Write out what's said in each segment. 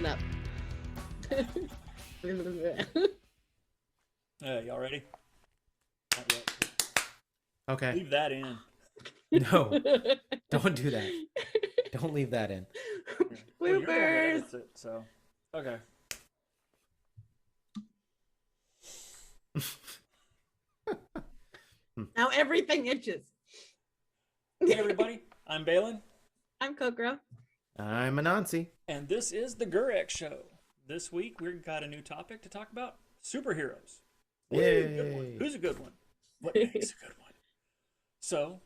listen up. Y'all ready? Not yet. Okay. Leave that in. No, don't do that. Don't leave that in. Well, you're the one that Bloopers. edits it, so okay. Now everything itches. Hey everybody, I'm Baelin, I'm Kok'ro. I'm Anansi. and this is the Gurreck Show. This week we've got a new topic to talk about: superheroes. Who's a good one? Yay. Who's a good one? What makes a good one? So,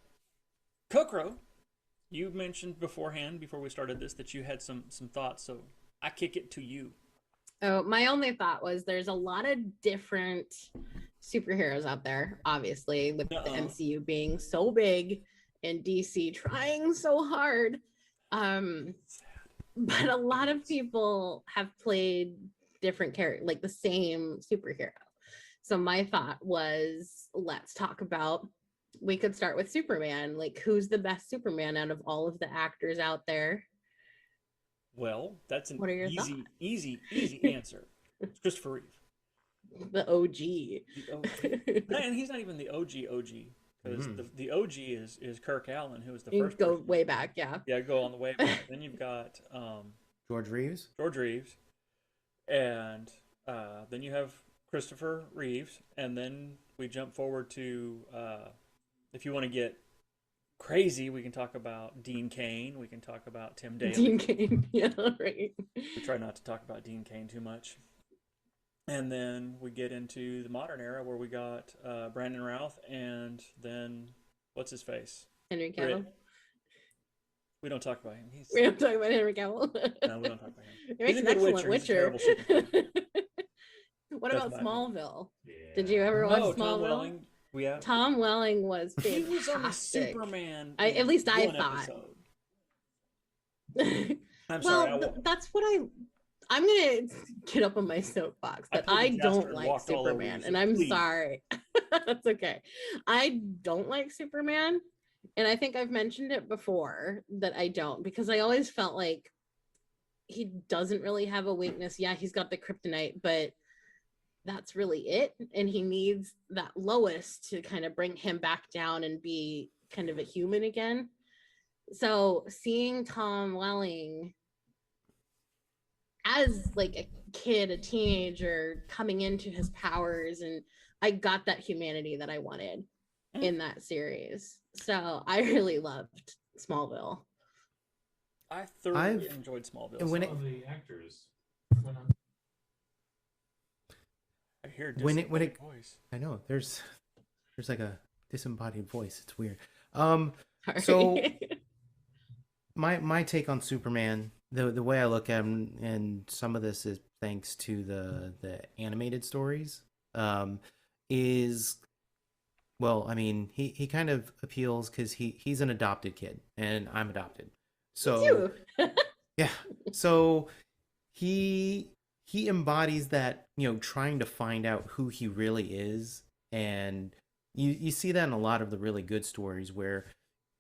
Kok'ro, you mentioned beforehand, before we started this, that you had some thoughts. So I kick it to you. Oh, my only thought was there's a lot of different superheroes out there, obviously, with the MCU being so big and DC trying so hard. But a lot of people have played different characters, like the same superhero. So my thought was, let's talk about, we could start with Superman. Like, who's the best Superman out of all of the actors out there? Well, that's an What are your easy answer. It's Christopher Reeve. The OG. The OG. And he's not even the OG, because the OG is Kirk Allen, who was the You first go person. way back, yeah. Yeah, go on the way back. Then you've got George Reeves. And then you have Christopher Reeves, and then we jump forward to if you want to get crazy, we can talk about Dean Cain. We can talk about Tim Daly. Dean Cain, yeah, right. We try not to talk about Dean Cain too much. And then we get into the modern era where we got Brandon Routh, and then what's his face? Henry Cavill. We don't talk about him. We don't talk about Henry Cavill. No, we don't talk about him. He makes an excellent Witcher. What That's about my Smallville? Did you ever watch Smallville? Tom Welling. Tom Welling was fantastic. He was on the Superman. At least I one thought. I'm Well, sorry. that's what I'm gonna get up on my soapbox that I don't like Superman, and I'm sorry. That's okay. I don't like Superman, and I think I've mentioned it before that I don't, because I always felt like he doesn't really have a weakness. Yeah, he's got the kryptonite, but that's really it, and he needs that Lois to kind of bring him back down and be kind of a human again. So seeing Tom Welling as like a kid, a teenager, coming into his powers, and I got that humanity that I wanted in that series. So I really loved Smallville. I thoroughly enjoyed Smallville. And when the actors went on. I hear when it voice. I know there's like a disembodied voice. It's weird. Sorry. So my take on Superman, the way I look at him, and some of this is thanks to the animated stories, is, well, I mean, he kind of appeals because he's an adopted kid and I'm adopted. So yeah, so he embodies that, trying to find out who he really is, and you see that in a lot of the really good stories where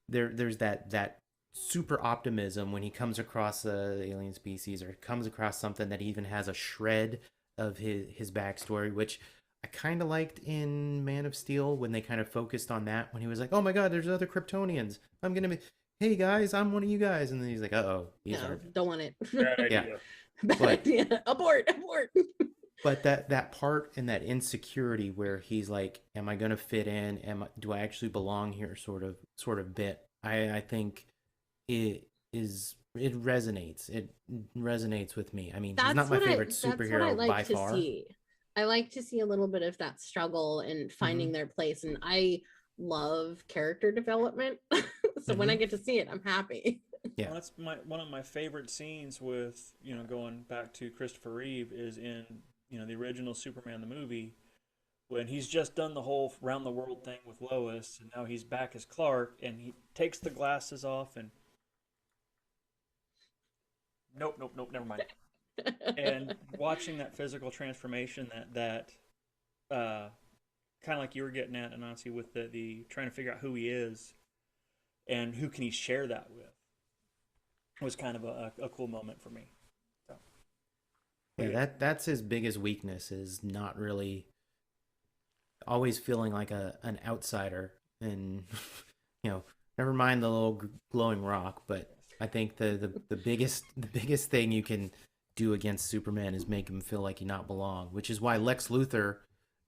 there's that super optimism when he comes across a alien species, or comes across something that even has a shred of his backstory, which I kind of liked in Man of Steel when they kind of focused on that, when he was like, oh my god, there's other Kryptonians, I'm gonna be, hey guys, I'm one of you guys, and then he's like, uh-oh, don't want it. Yeah. But yeah, abort. But that part and that insecurity where he's like, am I gonna fit in, do I actually belong here, sort of bit, I think it resonates with me. I mean, he's not my favorite superhero by far. I like to see a little bit of that struggle and finding their place, and I love character development. So when I get to see it, I'm happy. Yeah, well, that's one of my favorite scenes with, going back to Christopher Reeve, is in, the original Superman the movie, when he's just done the whole round the world thing with Lois, and now he's back as Clark, and he takes the glasses off and nope, never mind. And watching that physical transformation, that kind of like you were getting at, Anansi, with the trying to figure out who he is and who can he share that with, was kind of a cool moment for me. So. Yeah, that's his biggest weakness, is not really always feeling like an outsider. And never mind the little glowing rock, but I think the biggest thing you can do against Superman is make him feel like he not belong, which is why Lex Luthor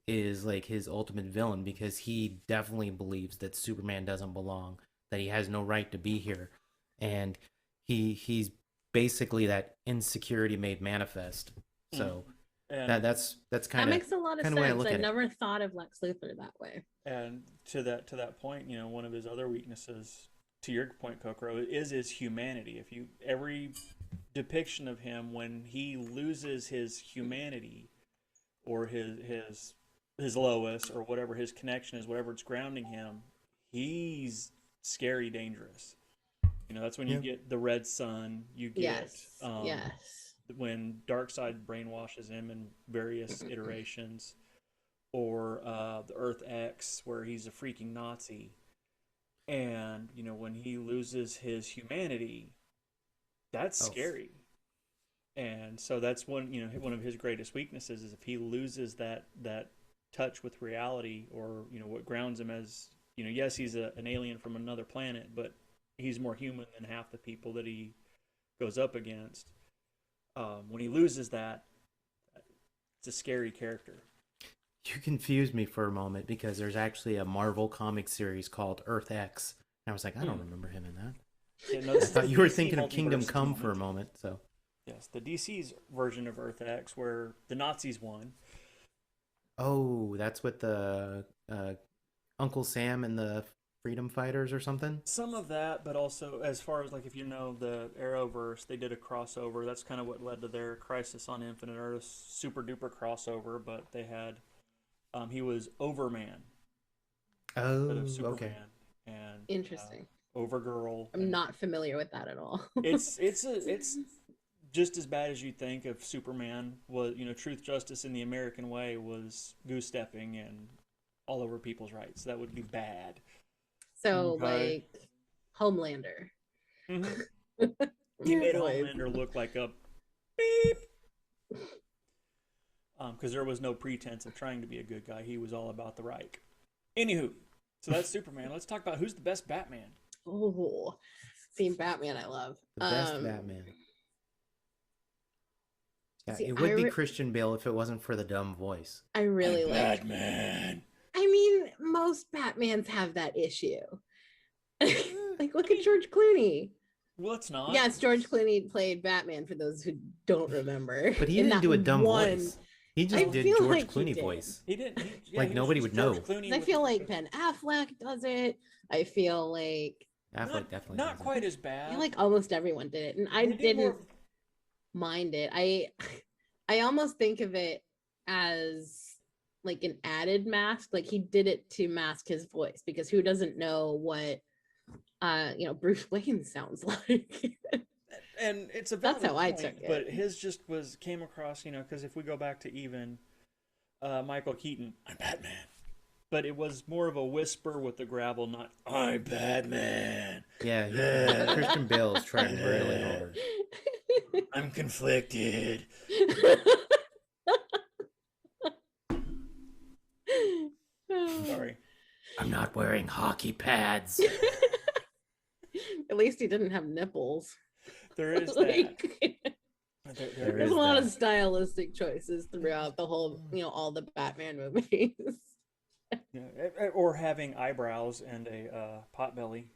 is like his ultimate villain, because he definitely believes that Superman doesn't belong, that he has no right to be here, and he's basically that insecurity made manifest. So that's kind that of makes a lot of sense. I never thought of Lex Luthor that way. And to that point, one of his other weaknesses, to your point, Kok'ro, is his humanity. Every depiction of him, when he loses his humanity or his Lois, or whatever his connection is, whatever it's grounding him, he's scary, dangerous. That's when you get the Red Sun. You get when Darkseid brainwashes him in various iterations, or the Earth X, where he's a freaking Nazi. And when he loses his humanity, that's scary. And so that's one of his greatest weaknesses, is if he loses that touch with reality, or what grounds him as, yes, he's an alien from another planet, but he's more human than half the people that he goes up against. When he loses that, it's a scary character. You confused me for a moment, because there's actually a Marvel comic series called Earth X, and I was like, I don't remember him in that. Yeah, no, I thought you were thinking of Kingdom Come for a moment. So yes, the DC's version of Earth X, where the Nazis won. Oh, that's with the Uncle Sam and the Freedom Fighters or something? Some of that, but also, as far as, like, if the Arrowverse, they did a crossover. That's kind of what led to their Crisis on Infinite Earth super duper crossover, but they had, he was Overman. Oh, Superman, okay. And interesting. Overgirl. I'm not familiar with that at all. it's just as bad as you think. If Superman was, Truth, Justice, in the American Way was goose stepping and all over people's rights, that would be bad. So, like, Homelander. Mm-hmm. He made Homelander look like a beep. Because there was no pretense of trying to be a good guy. He was all about the right. Anywho, so that's Superman. Let's talk about who's the best Batman. Oh, see, Batman I love. The best Batman. Yeah, it would be Christian Bale if it wasn't for the dumb voice. I really like Batman. I mean, most Batmans have that issue. Like, look at George Clooney. Well, it's not. Yes, George Clooney played Batman, for those who don't remember. But he didn't do a dumb voice. He just did George like Clooney voice. He didn't. Like, nobody would know. I feel like Ben Affleck does it. I feel like Affleck definitely not quite as bad. I feel like almost everyone did it, and I didn't mind it. I almost think of it as like an added mask. Like, he did it to mask his voice, because who doesn't know what Bruce Wayne sounds like? And it's a that's how point, I took it. But his just came across, because if we go back to even Michael Keaton, I'm Batman. But it was more of a whisper with the gravel, not I'm Batman. Yeah. Christian Bale is trying really hard. I'm conflicted. Sorry. I'm not wearing hockey pads. At least he didn't have nipples. There is that. There's a lot of stylistic choices throughout the whole, all the Batman movies. Yeah, or having eyebrows and a pot belly.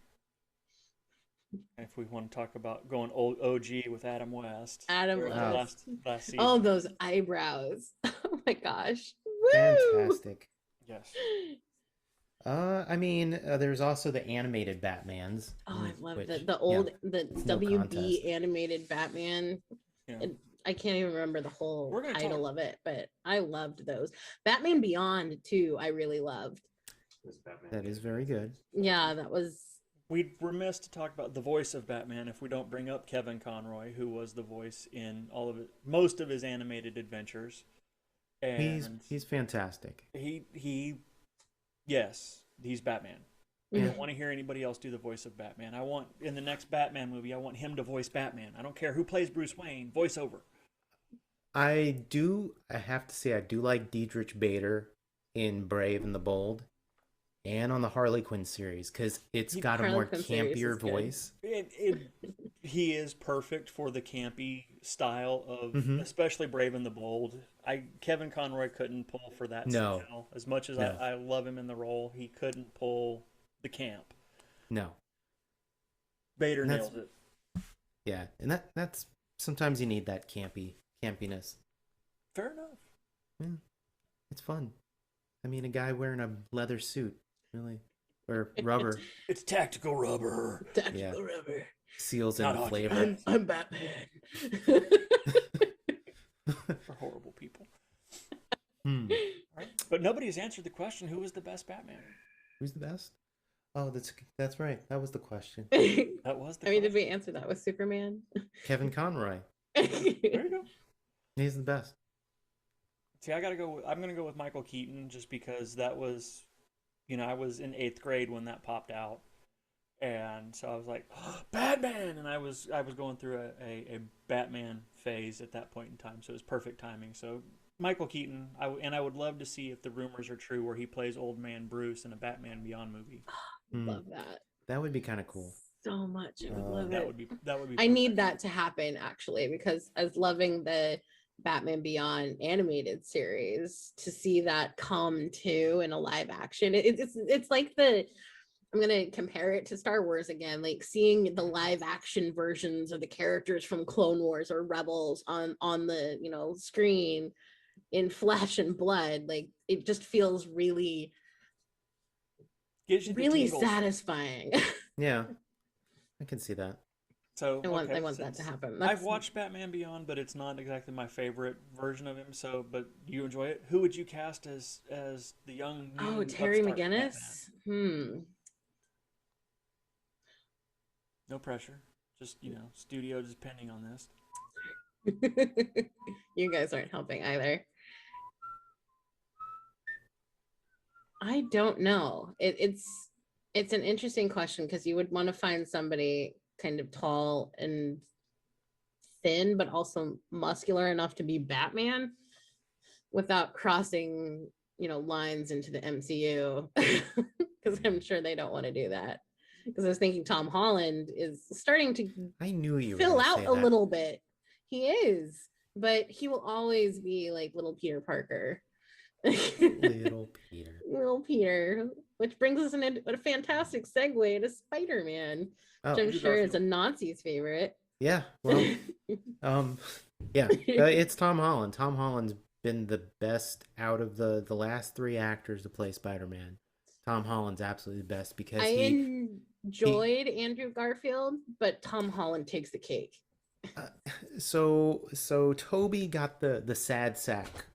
If we want to talk about going old OG with Adam West. Adam West. Last season. Oh, those eyebrows. Oh my gosh. Woo! Fantastic. Yes. I mean, there's also the animated Batmans. Oh, I love the old WB animated Batman. Yeah. I can't even remember the whole title of it, but I loved those. Batman Beyond too, I really loved. That is very good. Yeah, that was. We'd remiss to talk about the voice of Batman if we don't bring up Kevin Conroy, who was the voice in most of his animated adventures. And he's fantastic. Yes, he's Batman. I don't want to hear anybody else do the voice of Batman. I want, in the next Batman movie, I want him to voice Batman. I don't care who plays Bruce Wayne, voice over. I have to say, I do like Diedrich Bader in Brave and the Bold and on the Harley Quinn series because it's got a more campier voice. He is perfect for the campy style of, especially Brave and the Bold. Kevin Conroy couldn't pull for that style. As much as I love him in the role, he couldn't pull the camp. No. Bader nailed it. Yeah, and that's sometimes you need that campiness. Fair enough. Yeah, it's fun. I mean, a guy wearing a leather suit, really, or rubber. It's tactical rubber. Tactical rubber. Seals in the flavor. I'm Batman. For horrible people. Right. But nobody's answered the question: who was the best Batman? Who's the best? Oh, that's right. That was the question. That was the question. Did we answer that with Superman? Kevin Conroy. There you go. He's the best. See, I'm gonna go with Michael Keaton just because that was, I was in 8th grade when that popped out, and so I was like, oh, Batman, and I was going through a Batman phase at that point in time, so it was perfect timing. So Michael Keaton, I would love to see if the rumors are true where he plays Old Man Bruce in a Batman Beyond movie. Love that. That would be kind of cool. So much. I would love that it. would be. I need that to happen actually, because as loving the Batman Beyond animated series, to see that come to in a live action, it's like I'm gonna compare it to Star Wars again, like seeing the live action versions of the characters from Clone Wars or Rebels on the screen in flesh and blood. Like it just feels really satisfying. Yeah, I can see that. So I want that to happen. I've watched Batman Beyond, but it's not exactly my favorite version of him. So, but you enjoy it. Who would you cast as the young? Terry McGinnis. No pressure. Just studio depending on this. You guys aren't helping either. I don't know. It's an interesting question because you would want to find somebody kind of tall and thin, but also muscular enough to be Batman without crossing, lines into the MCU, because I'm sure they don't want to do that. Because I was thinking Tom Holland is starting to fill out a little bit. He is, but he will always be like little Peter Parker. Little Peter, which brings us into a fantastic segue to Spider-Man, which I'm sure is Anansi's favorite. Yeah, well, it's Tom Holland. Tom Holland's been the best out of the last 3 actors to play Spider-Man. Tom Holland's absolutely the best because I enjoyed Andrew Garfield, but Tom Holland takes the cake. So Toby got the sad sack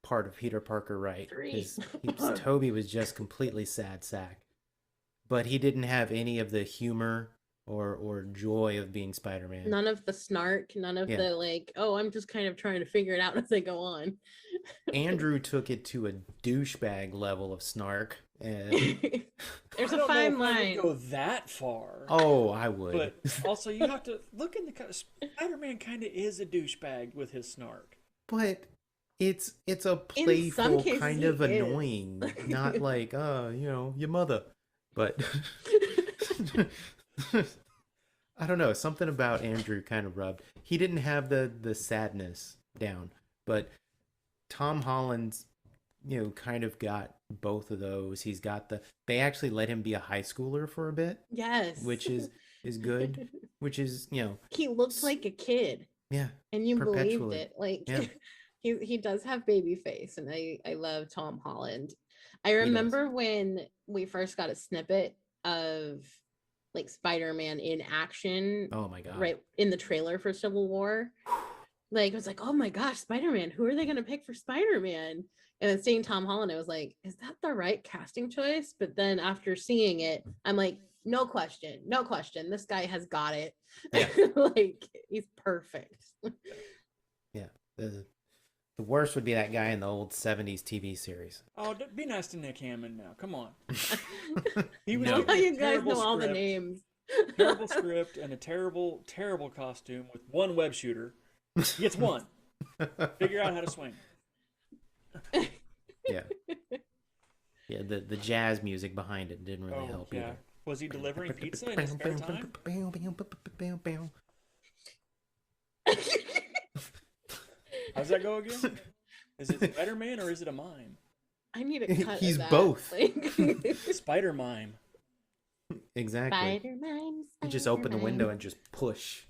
part of Peter Parker right. Toby was just completely sad sack, but he didn't have any of the humor or joy of being Spider-Man. None of the snark, none of the like, oh, I'm just kind of trying to figure it out as I go on. Andrew took it to a douchebag level of snark. And there's a fine line. I would go that far. Oh, I would. But also, you have to look in the Spider-Man kind of is a douchebag with his snark. But it's a playful kind of annoying, not like your mother. But I don't know, something about Andrew kind of rubbed. He didn't have the sadness down, but Tom Holland's kind of got both of those. He's got they actually let him be a high schooler for a bit. Yes. Which is good. Which is, he looked like a kid. Yeah. And you believed it. Like he does have baby face, and I love Tom Holland. I remember when we first got a snippet of like Spider-Man in action. Oh my god. Right in the trailer for Civil War. Like, I was like, oh my gosh, Spider-Man, who are they going to pick for Spider-Man? And then seeing Tom Holland, I was like, is that the right casting choice? But then after seeing it, I'm like, no question. This guy has got it. Yeah. Like, he's perfect. Yeah. The worst would be that guy in the old 70s TV series. Oh, be nice to Nick Hammond now. Come on. He was you guys know all the names. Terrible script and a terrible, terrible costume with one web shooter. He gets one. Figure out how to swing. Yeah. Yeah, the jazz music behind it didn't really help yeah. either. Was he delivering pizza in his spare time? How's that go again? Is it Spider-Man or is it a mime? I need a cut He's of that. both. Spider mime. Exactly. Spider-Man. You just open the window and just push.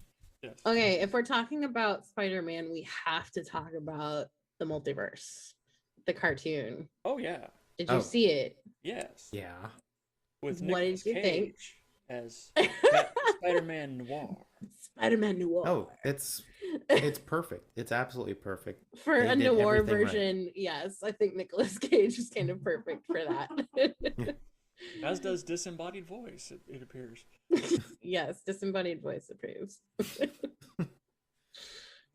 Yes. Okay, if we're talking about Spider-Man, we have to talk about the multiverse, the cartoon. Oh yeah. Did you see it? Yes. Yeah. With What Nicolas did you think? Cage as Spider-Man Noir. Spider-Man Noir. Oh, it's perfect. It's absolutely perfect. For They a did noir everything right. version, yes, I think Nicolas Cage is kind of perfect for that. As does Disembodied Voice, it appears. Yes, disembodied voice approves.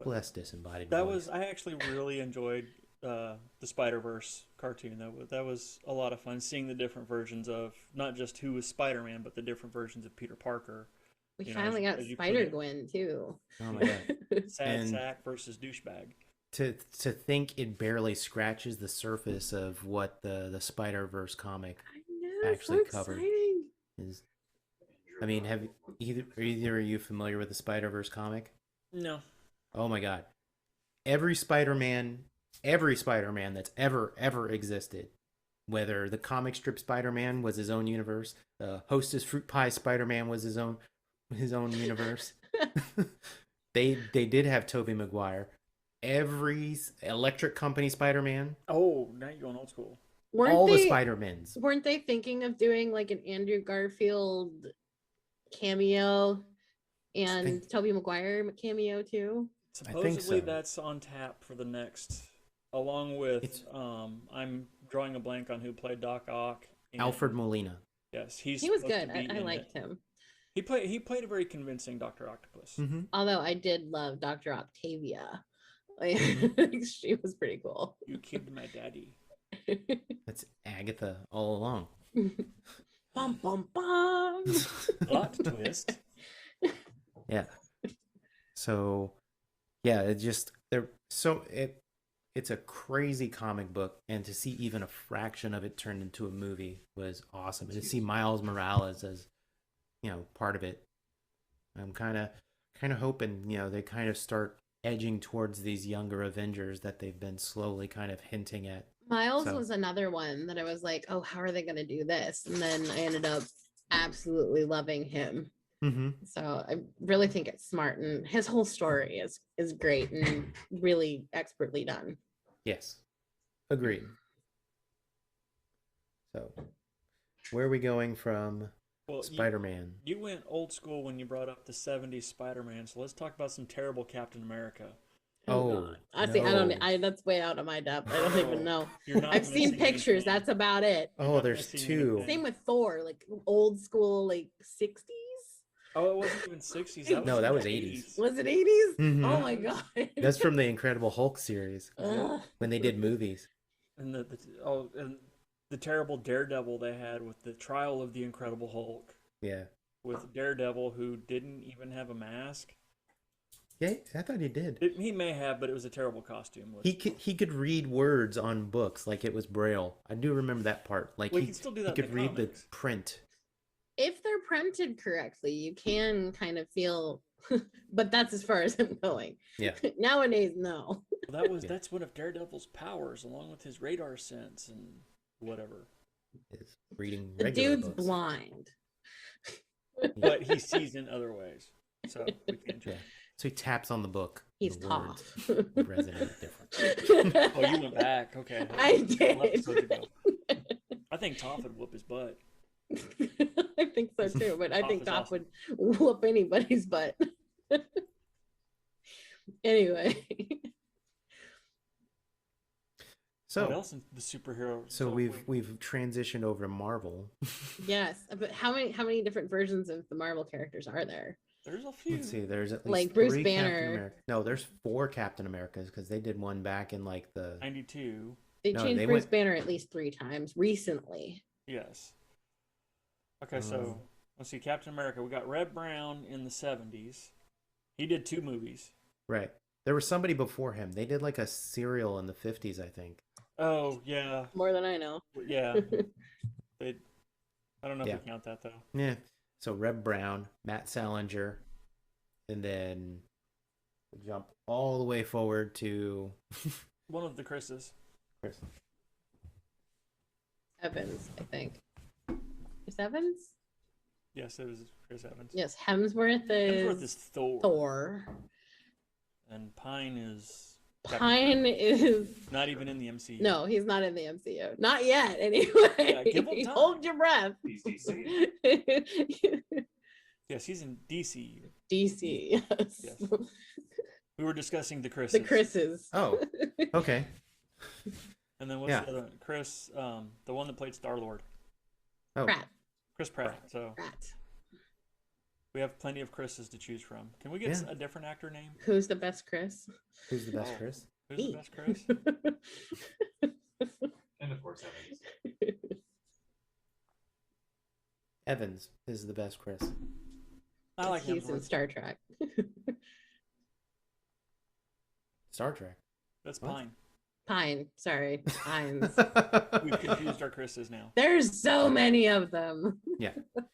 Less disembodied. That voice. was I actually really enjoyed the Spider-Verse cartoon. That was a lot of fun seeing the different versions of not just who was Spider-Man, but the different versions of Peter Parker. We You know, finally got as you put Spider it. Gwen too. Oh my god. Sad And- sack versus douchebag. To think it barely scratches the surface of what the Spider-Verse comic I know, actually so covered. exciting. is. I mean, are either of you familiar with the Spider-Verse comic? No. Oh my god. Every Spider-Man that's ever existed, whether the comic strip Spider-Man was his own universe, the Hostess Fruit Pie Spider-Man was his own universe. They did have Tobey Maguire. Every Electric Company Spider-Man, Oh, now you're going old school. all the Spider-Mans. Weren't they thinking of doing like an Andrew Garfield cameo and Tobey Maguire cameo too? Supposedly so. that's on tap for the next, along with I'm drawing a blank on who played Doc Ock. Alfred Molina. Yes, He was supposed to good. be I in liked it. him. He played a very convincing Dr. Octopus. Mm-hmm. Although I did love Dr. Octavia. Like, she was pretty cool. You killed my daddy. That's Agatha all along. Bum bum bum. Plot twist. Yeah. So, yeah, it's a crazy comic book, and to see even a fraction of it turned into a movie was awesome. And to see Miles Morales as, part of it, I'm kind of hoping, they kind of start edging towards these younger Avengers that they've been slowly kind of hinting at. Miles was another one that I was like, oh, how are they going to do this? And then I ended up absolutely loving him. Mm-hmm. So I really think it's smart, and his whole story is great and really expertly done. Yes, agreed. So, where are we going from Spider-Man? You went old school when you brought up the 70s Spider-Man, so let's talk about some terrible Captain America. Oh, honestly, no. that's way out of my depth. I don't even know. You're not I've seen missing pictures. anything. That's about it. Oh, there's missing two. anything. Same with Thor, like old school, like 60s. Oh, it wasn't even 60s. That was 80s. Was it 80s? Mhm. Oh my god. That's from the Incredible Hulk series Ugh. when they did movies. And and the terrible Daredevil they had with the trial of the Incredible Hulk. Yeah. With Daredevil, who didn't even have a mask. Yeah, I thought he did. He may have, but it was a terrible costume. He could read words on books like it was Braille. I do remember that part. Like Well, he can still do that he in could the read comics. the print. If they're printed correctly, you can kind of feel, but that's as far as I'm going. Yeah. Nowadays, no. Well, that's one of Daredevil's powers, along with his radar sense and whatever. Is reading The regular dude's books. blind. But he sees in other ways, so we can't Yeah. judge. So he taps on the book. He's the tough. words resonate different. Oh, you went back. Okay. I Couple did. episodes ago. I think Toph would whoop his butt. I think so too, but I Toph think is Toph awesome. would whoop anybody's butt. Anyway. What So else in the superhero? so we've transitioned over to Marvel. Yes, but how many different versions of the Marvel characters are there? There's a few. Let's see. There's at least Like Bruce 3 Banner. Captain America. No, there's 4 Captain Americas because they did one back in like the 92. They No, changed they Bruce went- Banner at least 3 times recently. Yes. Okay, so let's see. Captain America. We got Red Brown in the 70s. He did 2 movies. right. There was somebody before him. They did like a serial in the 50s, I think. Oh yeah, More than I know. yeah. They, I don't know if Yeah. we count that though. Yeah. So Reb Brown, Matt Salinger, and then jump all the way forward to One of the Chris's. Chris. Evans, I think. Is Evans? Yes, it was Chris Evans. Yes, Hemsworth is, Hemsworth is Thor. Thor. And Pine is Pine is not even in the MCU. no, he's not in the MCU. Not yet, anyway. Yeah, give him time. Hold your breath. He's DC. Yes, he's in DCU. DC, yes. Yes. We were discussing the Chris's. The Chris's. Oh, okay. And then what's Yeah. the other one? Chris, the one that played Star-Lord. Oh, Pratt. Chris Pratt. So Pratt. we have plenty of Chris's to choose from. Can we get Yeah. a different actor name? Who's the best Chris? who's the best Oh. Chris? Who's the Me. best Chris? And of course, Evans. Evans is the best Chris. I like He's in Hemsworth. Star Trek. Star Trek. That's What? Pine. Pine, sorry. Pines. We've confused our Chris's now. There's so many of them. Yeah.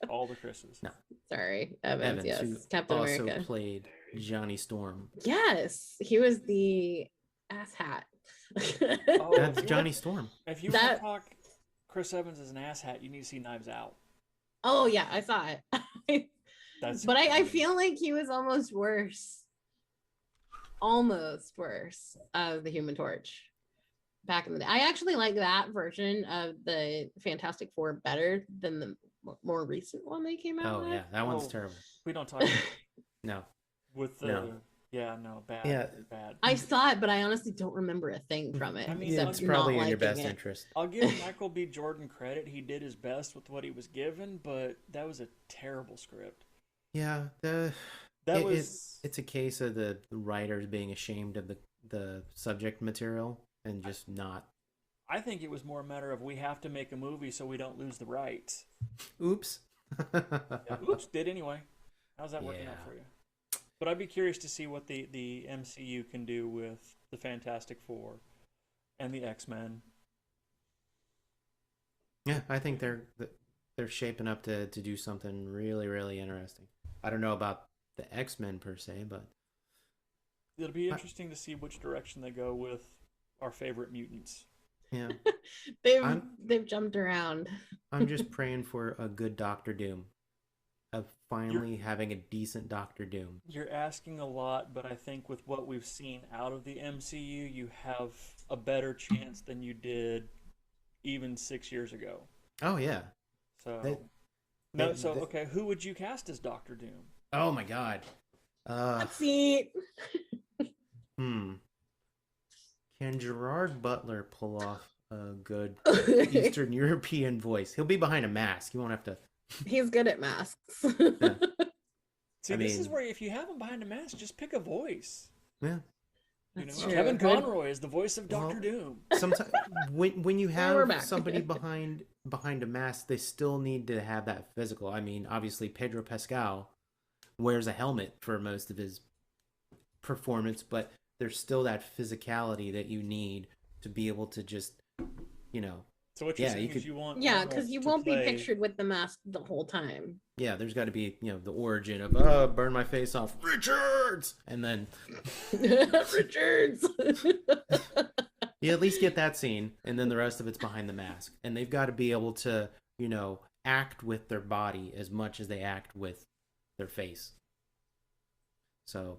All the Chris's. No. Sorry. Evans, Evans, yes. who Captain also America. played Johnny Storm. Yes. He was the asshat. Oh, That's if you Johnny want- Storm. If you That- want to talk Chris Evans as an asshat, you need to see Knives Out. Oh yeah, I saw it. That's But I feel like he was almost worse. Almost worse of the Human Torch back in the day. I actually like that version of the Fantastic Four better than the more recent one they came out Oh, with. yeah. That one's Oh. terrible. we don't talk No. with the No. yeah no bad Yeah. bad. I saw it, but I honestly don't remember a thing from it. I mean, except It's I'm probably not in your liking best it. interest. I'll give Michael B. Jordan credit. He did his best with what he was given, but that was a terrible script. Yeah. That was It's a case of the writers being ashamed of the subject material and just not. I think it was more a matter of we have to make a movie so we don't lose the rights. Oops. Yeah, oops, did anyway. How's that working out Yeah. for you? But I'd be curious to see what the MCU can do with the Fantastic Four and the X-Men. Yeah, I think they're shaping up to do something really, really interesting. I don't know about the X-Men per se, but It'll be interesting to see which direction they go with our favorite mutants. yeah, They've jumped around. I'm just praying for a good Doctor Doom, of finally having a decent Doctor Doom. You're asking a lot, but I think with what we've seen out of the MCU, you have a better chance than you did even 6 years ago. Oh yeah. So, okay, who would you cast as Doctor Doom? Oh my God. Let's see. Can Gerard Butler pull off a good Eastern European voice? He'll be behind a mask. You won't have to. He's good at masks. Yeah. See, I this is mean- where if you have him behind a mask, just pick a voice. Yeah. You That's know, true. Kevin Good. Conroy is the voice of Doctor Well, Doom. Sometimes when you we're have back. somebody behind a mask, they still need to have that physical. I mean, obviously Pedro Pascal wears a helmet for most of his performance, but there's still that physicality that you need to be able to just, So what you're Yeah, saying you is could- you want Yeah, Arnold because you to won't be play- pictured with the mask the whole time. yeah, there's got to be, the origin of, burn my face off, Richards! And then Richards. you at least get that scene, and then the rest of it's behind the mask. And they've got to be able to, act with their body as much as they act with their face. So,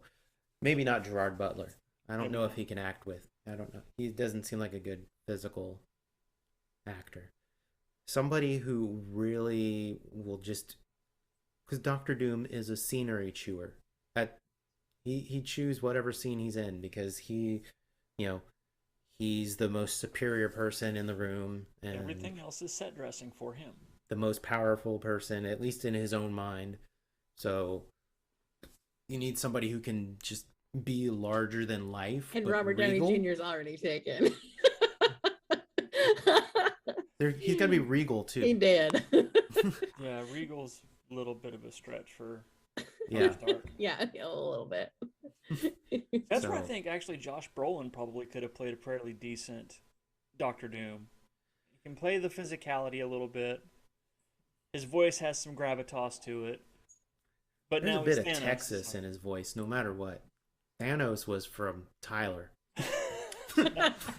maybe not Gerard Butler. I don't know if he can act with. I don't know. He doesn't seem like a good physical actor. Somebody who really will just... Because Doctor Doom is a scenery chewer. He chews whatever scene he's in because he's the most superior person in the room. And Everything else is set dressing for him. the most powerful person, at least in his own mind. So you need somebody who can just be larger than life. And but Robert Downey regal. Jr. is already taken. He's got to be regal He too. did. Yeah, Regal's a little bit of a stretch for Yeah. Stark. Yeah, a little bit. That's where I So- think actually Josh Brolin probably could have played a fairly decent Doctor Doom. He can play the physicality a little bit. His voice has some gravitas to it. But There's now a bit he's of Thanos. Texas in his voice, no matter what. Thanos was from Tyler.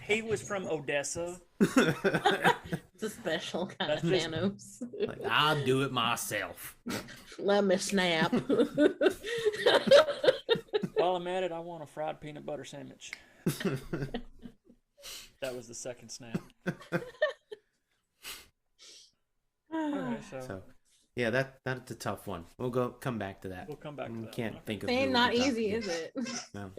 He was from Odessa. It's a special kind of That's just- Thanos. Like, I'll do it myself. Let me snap. While I'm at it, I want a fried peanut butter sandwich. That was the second snap. Okay, So, yeah, that's a tough one. We'll come back to that. we'll come back to We that. can't one. think of. Ain't who not would be easy, tough. is it? No.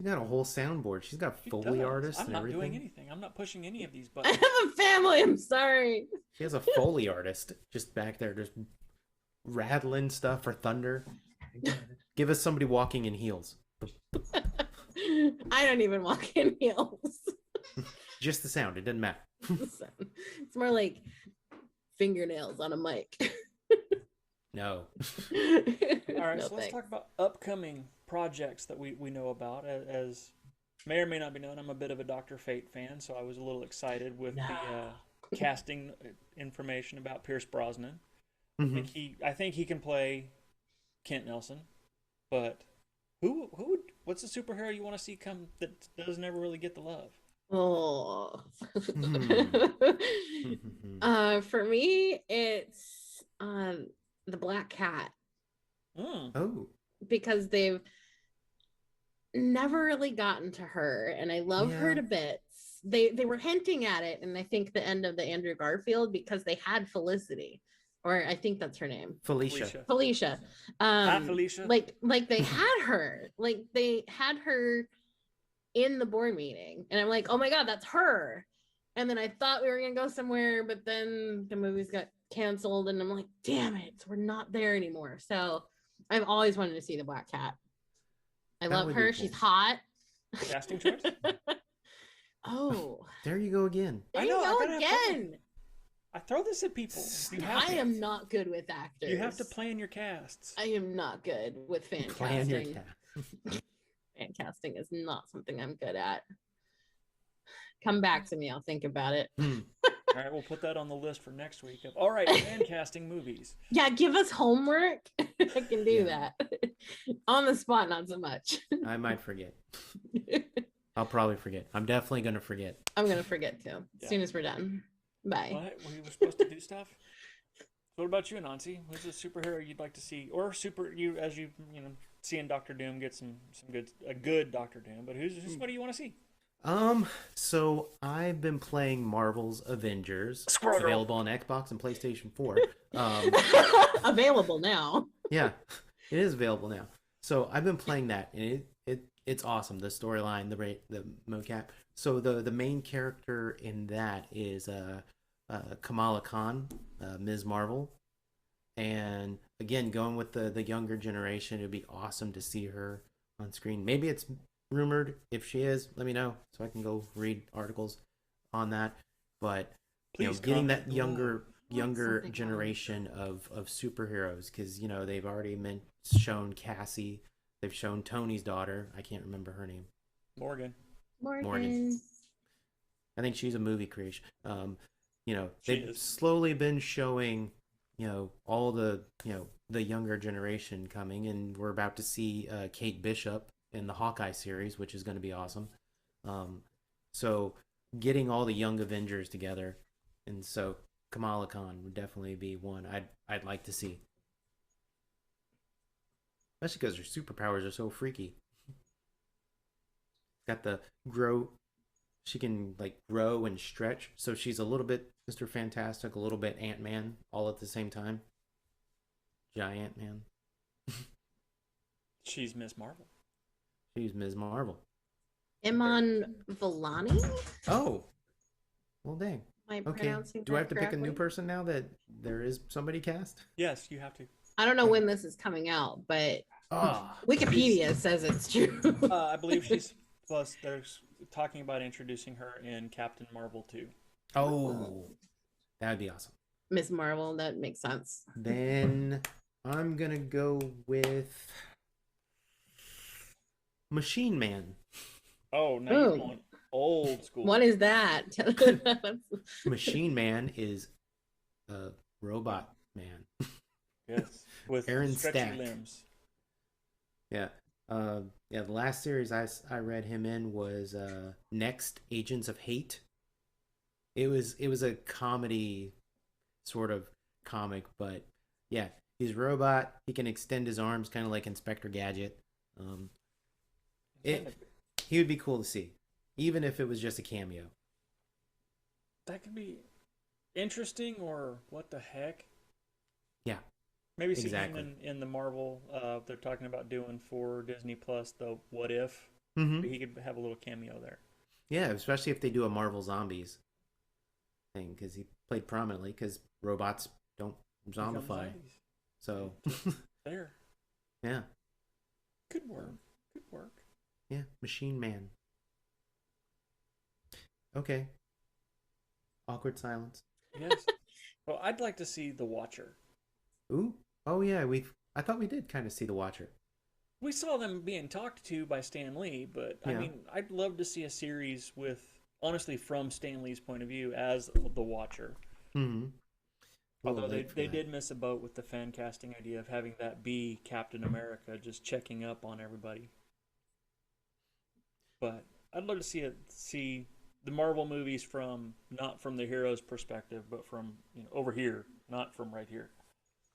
She's got a whole soundboard. She's got She Foley does. artists I'm and not everything. doing anything. I'm not pushing any of these I buttons. have a family. I'm sorry. She has a Foley artist just back there, just rattling stuff for thunder. Give us somebody walking in heels. I don't even walk in heels. Just the sound. It doesn't matter. It's more like fingernails on a mic. No. All right, No, so let's thanks. talk about upcoming projects that we know about. As may or may not be known, I'm a bit of a Dr. Fate fan, so I was a little excited with the casting information about Pierce Brosnan. Mhm. I think he can play Kent Nelson, but what's a superhero you want to see come that doesn't ever really get the love? Oh. Mhm. For me, it's the Black Cat, Mm. Oh. because they've never really gotten to her, and I love her Yeah. to bits. They were hinting at it, and I think the end of the Andrew Garfield, because they had Felicity, or I think that's her name, Felicia. Felicia. Hi, Felicia. Like they had her, like they had her in the board meeting, and I'm like, oh my god, that's her. And then I thought we were gonna go somewhere, but then the movies got canceled, and I'm like, damn it, we're not there anymore. So I've always wanted to see the Black Cat. I That love would be her. cool. She's hot. Casting choice? Oh, There you go again. there I you know, I go gotta have fun. again. I throw this at people. You have I to. am not good with actors. You have to plan your casts. I am not good with fan Plan your casting. cat. Fan casting is not something I'm good at. Come back to me. I'll think about it. Hmm. All right, we'll put that on the list for next week. All right, fan casting movies. Yeah, give us homework. I can do Yeah. that. On the spot, not so much. I might forget. I'll probably forget. I'm definitely gonna forget. I'm gonna forget too. Yeah. As soon as we're done. Bye. What? We were supposed to do stuff. So what about you, Anansi? Who's a superhero you'd like to see, or as you seeing Doctor Doom get a good Doctor Doom? But who's what do you want to see? So I've been playing Marvel's Avengers, Squirrel. available on Xbox and PlayStation 4. Available now. Yeah, it is available now. So I've been playing that, and it's awesome. The storyline, the mocap. So the main character in that is Kamala Khan, Ms. Marvel, and again going with the younger generation. It'd be awesome to see her on screen. Maybe it's rumored. If she is, let me know so I can go read articles on that. But Please getting comment that younger something generation of superheroes, because they've already shown Cassie, they've shown Tony's daughter. I can't remember her name. Morgan. Morgan. I think she's a movie creation. She They've is. slowly been showing all the the younger generation coming, and we're about to see Kate Bishop in the Hawkeye series, which is going to be awesome. So getting all the young Avengers together, and so Kamala Khan would definitely be one I'd like to see, especially because her superpowers are so freaky. Got the grow. She can grow and stretch, so she's a little bit Mr. Fantastic, a little bit Ant-Man, all at the same time. Giant Man. She's Miss Marvel. She's Ms. Marvel. Iman Vellani? Oh, well, dang. Am I Okay. pronouncing Do I have that to pick a new correctly? person now that there is somebody cast? Yes, you have to. I don't know when this is coming out, but Ah, Wikipedia says it's true. I believe she's. Plus, there's talking about introducing her in Captain Marvel 2. oh, that would be awesome. Miss Marvel, that makes sense. Then I'm gonna go with Machine Man. Oh, now you're going old school. What is that? Machine Man is a robot man. Yes, with Aaron stretchy Stack. limbs. Yeah. Yeah, the last series I read him in was Next Agents of Hate. It was a comedy sort of comic, but yeah, he's a robot. He can extend his arms kind of like Inspector Gadget. He would be cool to see, even if it was just a cameo. That could be interesting, or what the heck? Yeah. Maybe see exactly. him in the Marvel. They're talking about doing for Disney Plus the What If. Mm-hmm. He could have a little cameo there. Yeah, especially if they do a Marvel Zombies thing, because he played prominently, because robots don't zombify. So there. Yeah. Could work. Could work. Yeah, Machine Man. Okay. Awkward silence. Yes. Well, I'd like to see The Watcher. Ooh. Oh yeah, I thought we did kind of see The Watcher. We saw them being talked to by Stan Lee, but I mean, I'd love to see a series with, honestly, from Stan Lee's point of view as The Watcher. Mm-hmm. Although they did miss a boat with the fan casting idea of having that be Captain America, just checking up on everybody. But I'd love to see the Marvel movies from, not from the hero's perspective, but from, over here, not from right here.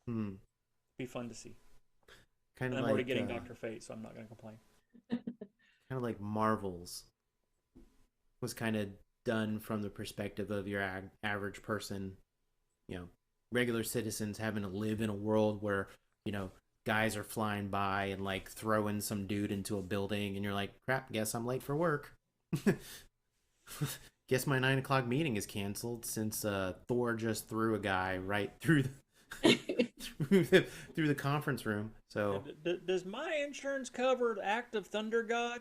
Hmm. Be fun to see. Kind of I'm like already getting Dr. Fate, so I'm not going to complain. Kind of like Marvel's was kind of done from the perspective of your average person, regular citizens having to live in a world where, guys are flying by and like throwing some dude into a building, and you're like, crap, guess I'm late for work. Guess my 9 o'clock meeting is canceled since Thor just threw a guy right through through the conference room. So does my insurance cover the act of Thunder God?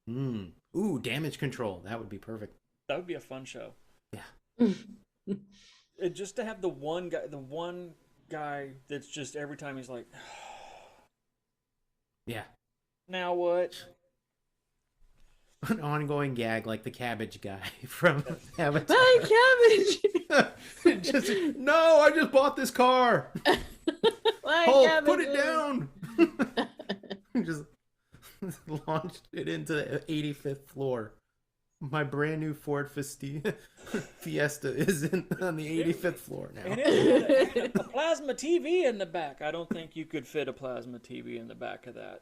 Ooh, damage control. That would be perfect. That would be a fun show. Yeah. Just to have the one guy that's just every time he's like, yeah. Now what? An ongoing gag like the cabbage guy from Avatar. My cabbage. No, I just bought this car. Hulk, put it down. Just launched it into the 85th floor. My brand new Ford Fiesta is on the 85th floor now. And it had a plasma TV in the back. I don't think you could fit a plasma TV in the back of that.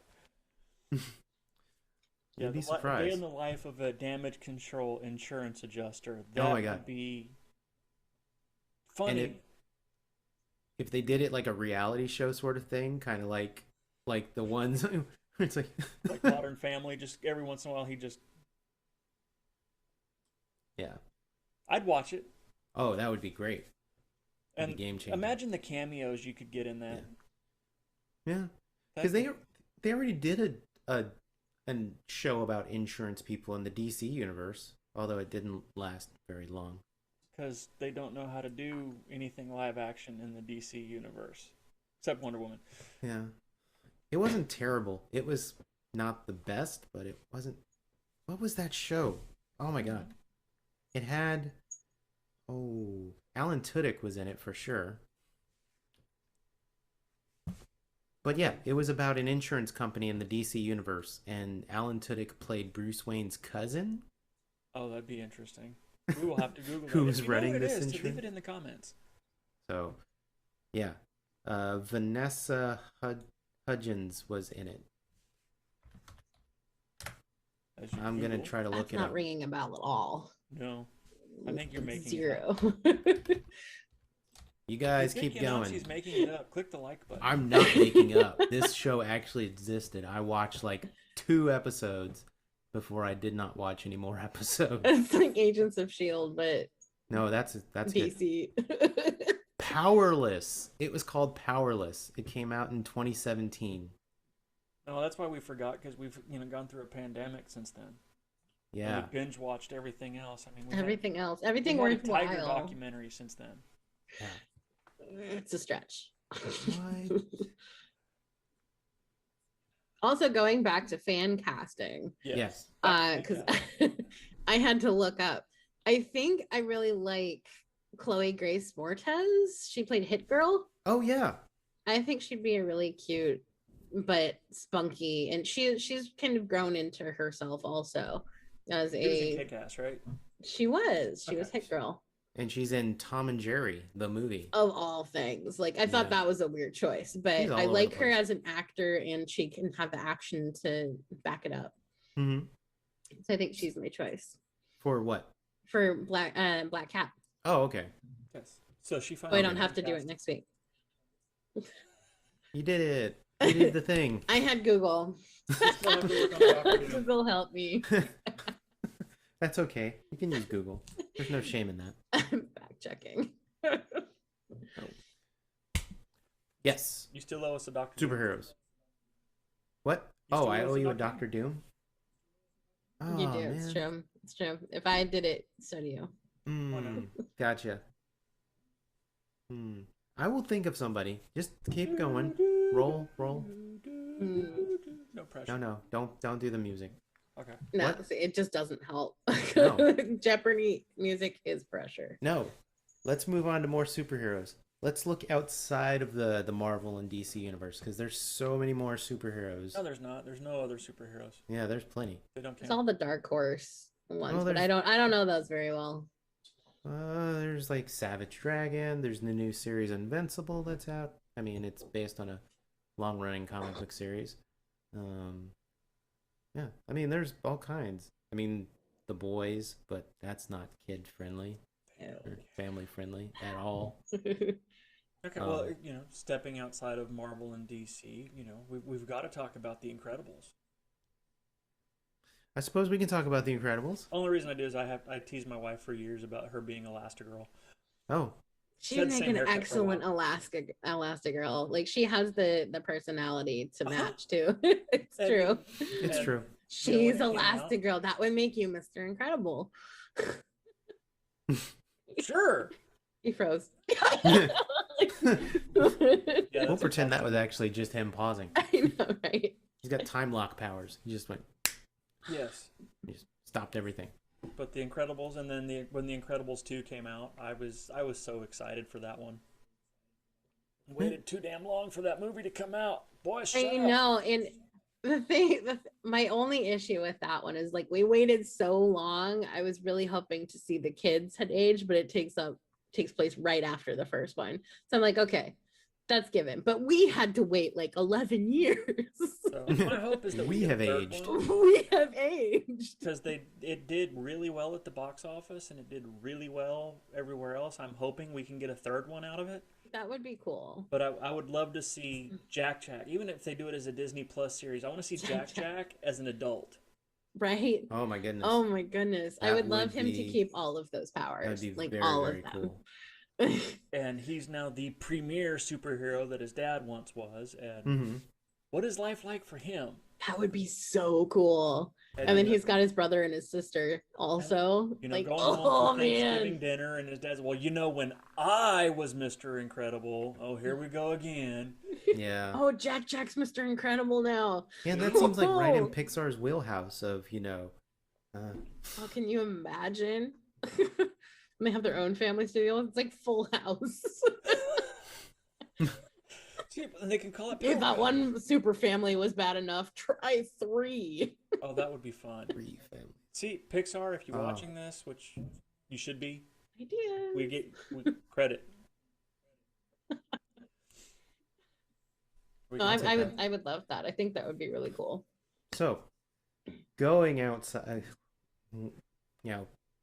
You'd be surprised. Day in the life of a damage control insurance adjuster. Oh my God. Would be funny. And if they did it like a reality show sort of thing, kind of like the ones it's like Modern Family, just every once in a while he just I'd watch it. Oh, that would be great. And a game changer. Imagine the cameos you could get in that. Yeah. Because they already did a show about insurance people in the DC universe, although it didn't last very long. Because they don't know how to do anything live action in the DC universe, except Wonder Woman. Yeah. It wasn't terrible. It was not the best, but it wasn't... What was that show? Oh my God. It had... Alan Tudyk was in it for sure. But yeah, it was about an insurance company in the DC universe, and Alan Tudyk played Bruce Wayne's cousin. Oh, that'd be interesting. We will have to Google that. Who's running this insurance? insurance? Leave it in the comments. So, yeah. Vanessa Hudgens was in it. I'm going to try to look it up. That's not ringing a bell at all. No. I think you're making zero. You guys keep going. She's making it up. Click the like button. I'm not making up. This show actually existed. I watched like 2 episodes before I did not watch any more episodes. It's like Agents of S.H.I.E.L.D., but no, that's DC. Powerless. It was called Powerless. It came out in 2017. No, that's why we forgot, because we've gone through a pandemic since then. Yeah. And we binge watched everything else. I mean, everything we had a worthwhile. Tiger documentary since then. Yeah. It's a stretch. What? Also, going back to fan casting, Yes. because I had to look up. I think I really like Chloe Grace Moretz. She played Hit Girl. Oh yeah. I think she'd be a really cute but spunky, and she's kind of grown into herself also as She was in Kick-Ass, right? She was Okay. Hit Girl. And she's in Tom and Jerry, the movie. Of all things, like I thought that was a weird choice, but She's all I over like the her place. as an actor, and she can have the action to back it up. Mm-hmm. So I think she's my choice For what? for Black Cat. Oh, okay. Yes. So she But finally. I don't have to do it next week. You did it. You did the thing. I had Google. Still have to work on Dr. Doom. Google help me. That's okay. You can use Google. There's no shame in that. I'm fact checking. Yes. You still owe us a Dr. Doom. Superheroes. What? You Oh, still I owe us owe a you a Dr. Doctor Doom? Oh, You do. man. It's true. It's true. If I did it, so do you. Gotcha. I will think of somebody. Just keep going. Roll. No pressure. No. Don't do the music. Okay. No, What? see, it just doesn't help. No. Jeopardy music is pressure. No. Let's move on to more superheroes. Let's look outside of the Marvel and DC universe because there's so many more superheroes. No, there's not. There's no other superheroes. Yeah, there's plenty. They don't It's count. all the Dark Horse ones, Oh, but I don't know those very well. There's like Savage Dragon. There's the new series Invincible that's out. I mean, it's based on a long-running comic book series. Yeah, I mean, there's all kinds. I mean, The Boys, but that's not kid-friendly or family-friendly at all. Okay, well, stepping outside of Marvel and DC, we've got to talk about The Incredibles. I suppose we can talk about The Incredibles. Only reason I do is I teased my wife for years about her being Elastigirl. Oh, She'd Said make same an haircut for a excellent while. Elastigirl. Like she has the personality to match too. It's true. it's true. She's when it came out- Elastigirl. That would make you Mr. Incredible. Sure. He froze. Yeah, We'll that's pretend that awesome. was actually just him pausing. I know, right? He's got time lock powers. He just went, Yes. he just stopped everything. But The Incredibles, and then when The Incredibles 2 came out, I was so excited for that one. Waited too damn long for that movie to come out. Boy, shut I up. know, and my only issue with that one is like we waited so long. I was really hoping to see the kids had aged, but it takes place right after the first one. So I'm like, okay, that's given. But we had to wait like 11 years. So my hope is that We get a have third aged. one, We have aged. because it did really well at the box office and it did really well everywhere else. I'm hoping we can get a third one out of it. That would be cool. But I would love to see Jack Jack, even if they do it as a Disney Plus series. I want to see Jack Jack as an adult. Right? Oh my goodness. Oh my goodness. I That would love would him to be- keep all of those powers. That'd be Like very, all very of them. cool. And he's now the premier superhero that his dad once was. And Mm-hmm. what is life like for him? That would be so cool. And then he's got his brother and his sister also. going oh home for Thanksgiving man. dinner, and his dad's, well, when I was Mr. Incredible, oh, here we go again. Yeah. Oh, Jack's Mr. Incredible now. Yeah, that seems like right in Pixar's wheelhouse of, Oh, can you imagine? They have their own family studio. It's like Full House. See, and they can call it. If that Power. one super family was bad enough, try 3. Oh, that would be fun. three family. See, Pixar, if you're Oh. watching this, which you should be, Ideas. we get credit. We No, can take I that. would love that. I think that would be really cool. So, going outside,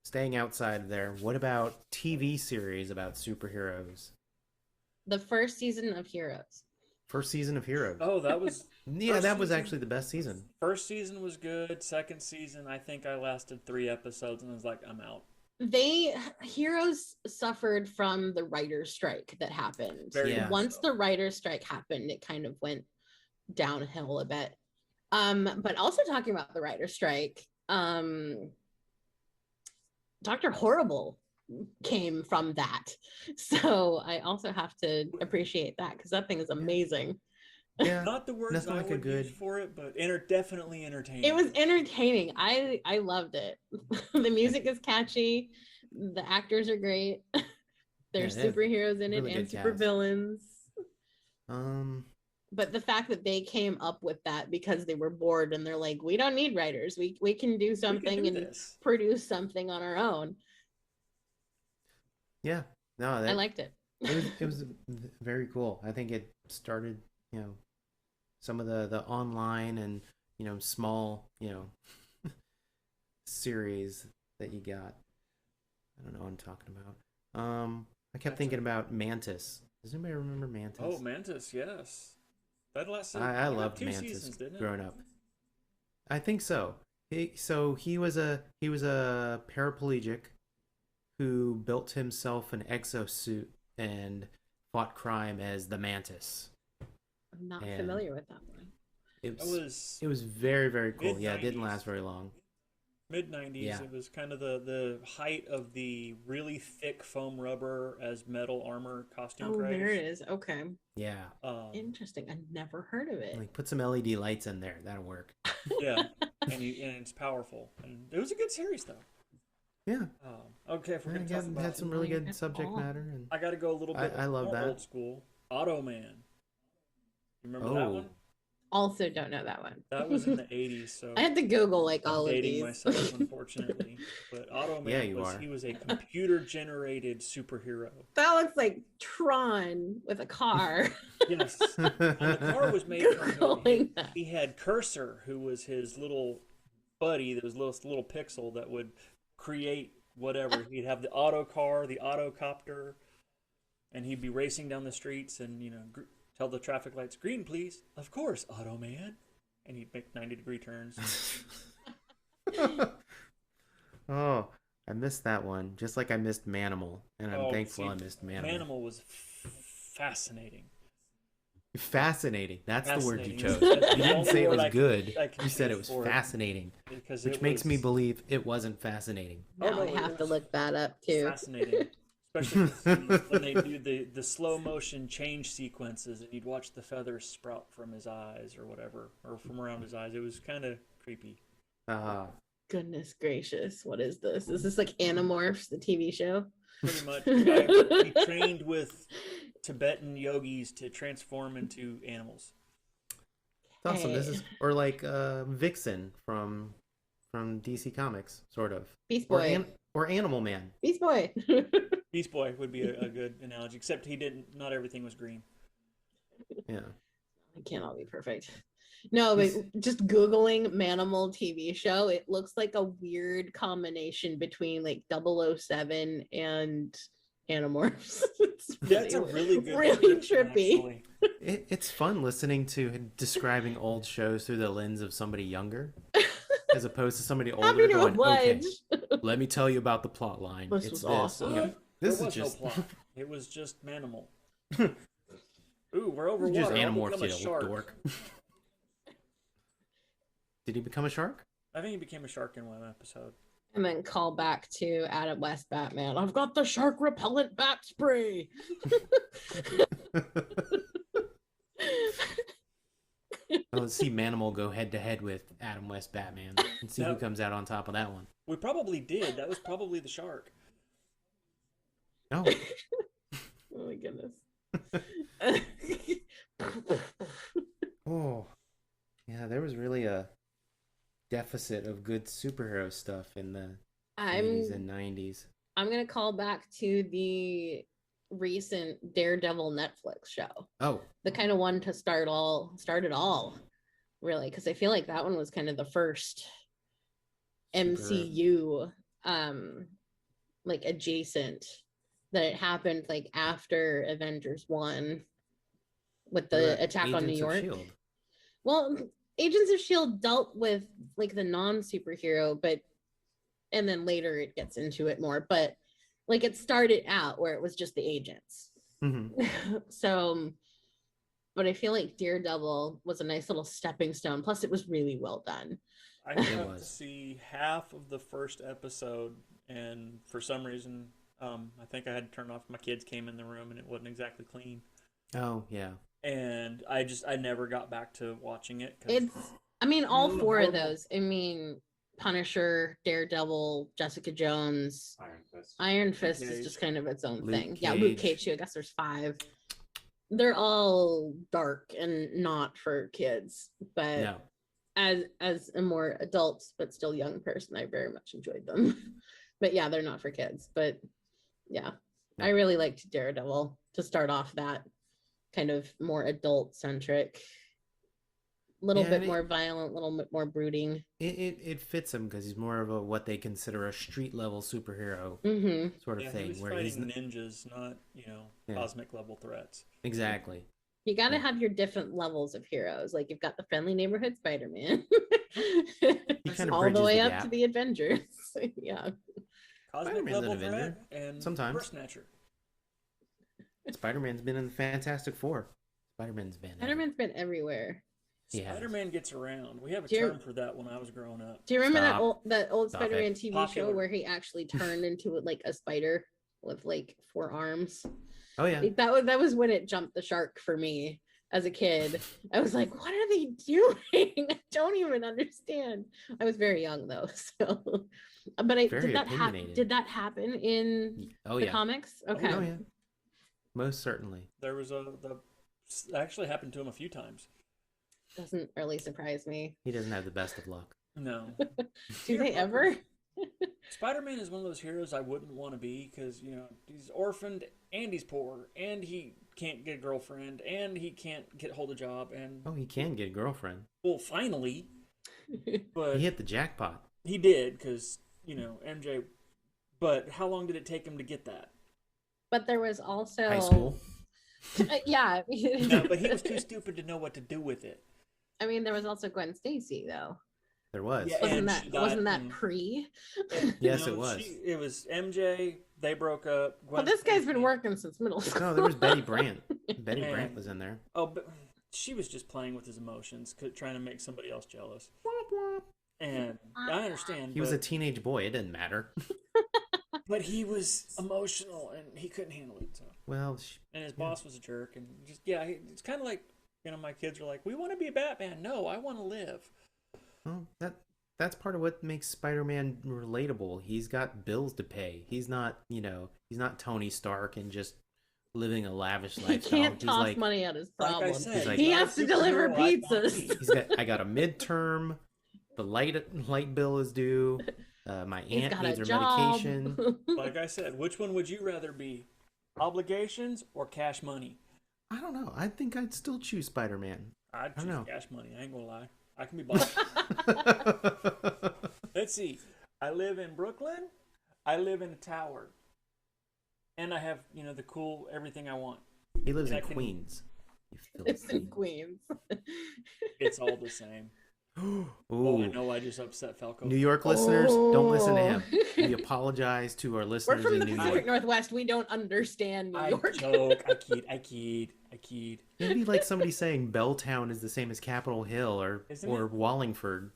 staying outside there, what about TV series about superheroes? The first season of Heroes. First season of Heroes. Oh, that was yeah, first that was season? actually the best season. first season was good. Second season, I think I lasted 3 episodes and I was like, I'm out. Heroes suffered from the writer's strike that happened. Very Yeah. much Once so. the writer's strike happened, it kind of went downhill a bit. But also talking about the writer's strike, Dr. Horrible came from that. So I also have to appreciate that because that thing is amazing. Yeah, Not the words nothing I like a would use good. for it, but definitely entertaining. It was entertaining. I loved it. The music is catchy. The actors are great. There's Yeah, they have superheroes in it really and good super cast. villains. Um, But the fact that they came up with that because they were bored and they're like, we don't need writers. We can do We something can do and this. produce something on our own. yeah, no, I that liked it. it was very cool. I think it started, you know, some of the online and small series that you got. I don't know what I'm talking about. I kept thinking about Mantis. Does anybody remember Mantis? Oh, Mantis, yes. That lasted I like loved 2 Mantis seasons, didn't it? growing up. I think so. He was a paraplegic who built himself an exosuit and fought crime as the Mantis. I'm not And familiar with that one. It was very, very cool. Yeah, it didn't last very long. Mid-90s. Yeah. It was kind of the height of the really thick foam rubber as metal armor costume craze. There it is. Okay. Yeah. Interesting. I never heard of it. Like put some LED lights in there. That'll work. Yeah, and it's powerful. And it was a good series, though. Yeah. Okay, if we're going to talk about had some really good subject matter. And I got to go a little bit I love more that. old school. Automan. You remember that one? Also don't know that one. That was in the 80s, so I had to Google like all of dating these. myself, unfortunately. But Automan Yeah, he was a computer-generated superhero. That looks like Tron with a car. Yes. And the car was made from Googling he had Cursor, who was his little buddy, that was little pixel that would create whatever. He'd have the auto car, the autocopter, and he'd be racing down the streets and, tell the traffic lights, green, please. Of course, Automan. And he'd make 90-degree turns. Oh, I missed that one. Just like I missed Manimal. And I'm thankful I missed Manimal. Manimal was fascinating. Fascinating. That's the word you chose. That's You didn't say it was good. I can You said say it was for fascinating. Because Which makes me believe it wasn't fascinating. Now I have to look that up too. Fascinating. Especially when they do the slow motion change sequences and you'd watch the feathers sprout from his eyes or whatever, or from around his eyes. It was kind of creepy. Goodness gracious. What is this? Is this like Animorphs, the TV show? Pretty much. He trained with Tibetan yogis to transform into animals. It's awesome. This is or like Vixen from DC Comics, sort of. Beast Boy. Or Animal Man. Beast Boy. Beast Boy would be a good analogy, except not everything was green. Yeah. It can't all be perfect. No, but just Googling Manimal TV show, it looks like a weird combination between like 007 and Animorphs. That's a really good really trippy. It's fun listening to describing old shows through the lens of somebody younger. As opposed to somebody older going, okay, let me tell you about the plot line. This it's was awesome. Yeah, this there is was just no plot. It was just Manimal. Ooh, we're over water. just Animorphs, you little dork. Did he become a shark? I think he became a shark in one episode. And then call back to Adam West Batman. I've got the shark repellent bat spray. Let's see Manimal go head to head with Adam West Batman and see who comes out on top of that one. We probably did. That was probably the shark. Oh. Oh my goodness. Oh. Yeah, there was really a deficit of good superhero stuff in the 80s and 90s. I'm going to call back to the recent Daredevil Netflix show. Oh. The kind of one to start it all, really, because I feel like that one was kind of the first MCU like adjacent, that it happened like after Avengers 1 with the attack on New York. S.H.I.E.L.D. Well, Agents of S.H.I.E.L.D. dealt with like the non-superhero, and then later it gets into it more, but like it started out where it was just the agents. Mm-hmm. So, but I feel like Daredevil was a nice little stepping stone. Plus, it was really well done. I got to see half of the first episode, and for some reason, I think I had to turn off. My kids came in the room and it wasn't exactly clean. Oh yeah. And I never got back to watching it. All four of those. Punisher, Daredevil, Jessica Jones, Iron Fist is just kind of its own thing. Yeah, Luke Cage too. I guess there's 5. They're all dark and not for kids, but No. as a more adult but still young person, I very much enjoyed them. But yeah, they're not for kids. But yeah, I really liked Daredevil to start off that kind of more adult centric, little bit more violent, little bit more brooding. It fits him because he's more of a what they consider a street level superhero sort of thing. He was fighting ninjas, not cosmic level threats. Exactly. You got to have your different levels of heroes. Like you've got the friendly neighborhood Spider-Man, all the way up to the Avengers. Yeah, cosmic level threat and sometimes First Snatcher. Spider-Man's been in the Fantastic Four. Spider-Man's been everywhere. Spider-Man gets around. We have a term for that when I was growing up. Do you remember that old Spider-Man TV show where he actually turned into like a spider with like 4 arms? Oh yeah. That was when it jumped the shark for me as a kid. I was like, what are they doing? I don't even understand. I was very young though, so but did that happen in the comics? Okay. Oh yeah. Most certainly. There was actually happened to him a few times. Doesn't really surprise me. He doesn't have the best of luck. No. Do they ever? Spider-Man is one of those heroes I wouldn't want to be because, he's orphaned and he's poor and he can't get a girlfriend and he can't get hold of a job. And he can get a girlfriend. Well, finally. But he hit the jackpot. He did because, MJ. But how long did it take him to get that? But there was also... High school. Yeah. No, but he was too stupid to know what to do with it. There was also Gwen Stacy, though. There was. Yeah, wasn't that pre? Yes, it was. It was MJ. They broke up. Well, this guy's been working since middle school. No, there was Betty Brant. Betty Brant was in there. Oh, but she was just playing with his emotions, trying to make somebody else jealous. And I understand. He was a teenage boy. It didn't matter. But he was emotional, and he couldn't handle it. So. Well, and his boss was a jerk, and it's kind of like my kids are like, "We want to be Batman." No, I want to live. Well, that's part of what makes Spider-Man relatable. He's got bills to pay. He's not, he's not Tony Stark and just living a lavish lifestyle. He can't toss money at his problem. Said, he has to deliver pizzas. I got a midterm. The light bill is due. My aunt needs her medication. Like I said, which one would you rather be? Obligations or cash money? I don't know. I think I'd still choose Spider-Man. I'd choose cash money. I ain't gonna lie. I can be bought. Let's see. I live in Brooklyn. I live in a tower. And I have, the cool everything I want. He lives in Queens. It's in Queens. It's all the same. Ooh. Oh, I know I just upset Falco. New York listeners, don't listen to him. We apologize to our listeners in New York. We're from the Pacific Northwest. We don't understand New York. I joke. I kid. It'd be like somebody saying Belltown is the same as Capitol Hill or Wallingford.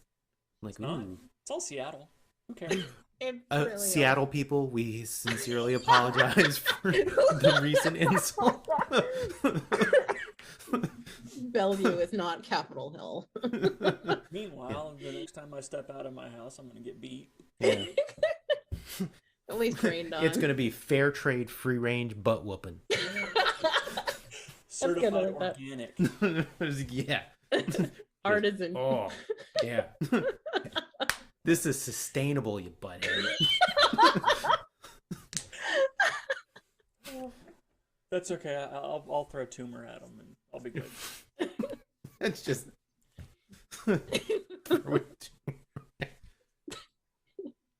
Like, it's all Seattle. Who cares? Really Seattle people, we sincerely apologize for the recent insult. Bellevue is not Capitol Hill. Meanwhile, the next time I step out of my house, I'm going to get beat. Yeah. At least rained on. It's going to be fair trade, free range, butt whooping. Certified organic. Yeah. Artisan. Oh, yeah. This is sustainable, you butthead. That's okay. I'll throw tumor at him and I'll be good. That's just.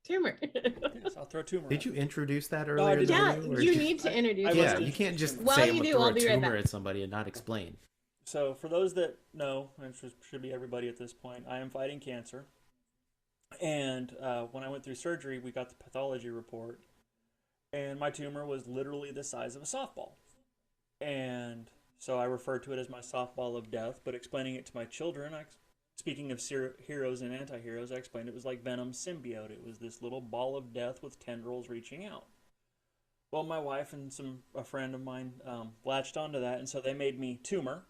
Tumor. Yes, I'll throw tumor. Did you introduce that earlier? You need to introduce. Yeah, you can't just say I'm throw a tumor at somebody and not explain. So, for those that know, and it should be everybody at this point, I am fighting cancer. And when I went through surgery, we got the pathology report, and my tumor was literally the size of a softball. And so I refer to it as my softball of death, but explaining it to my children, speaking of heroes and anti-heroes, I explained it was like Venom's symbiote. It was this little ball of death with tendrils reaching out. Well, my wife and a friend of mine latched onto that, and so they made me tumor.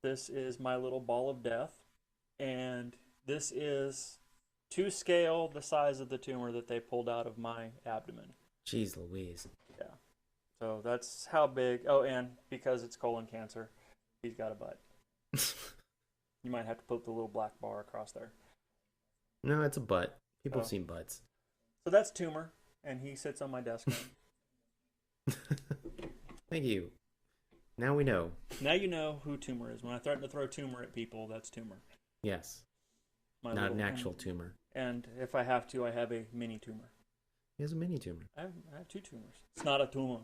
This is my little ball of death, and this is to scale the size of the tumor that they pulled out of my abdomen. Jeez Louise. Yeah. So that's how big. Oh, and because it's colon cancer, he's got a butt. You might have to put the little black bar across there. No, it's a butt. People have seen butts. So that's tumor, and he sits on my desk now. Thank you. Now we know. Now you know who tumor is. When I threaten to throw tumor at people, that's tumor. Yes. My Not little an actual tumor. And if I have to, I have a mini tumor. He has a mini tumor. I have 2 tumors. It's not a tumor.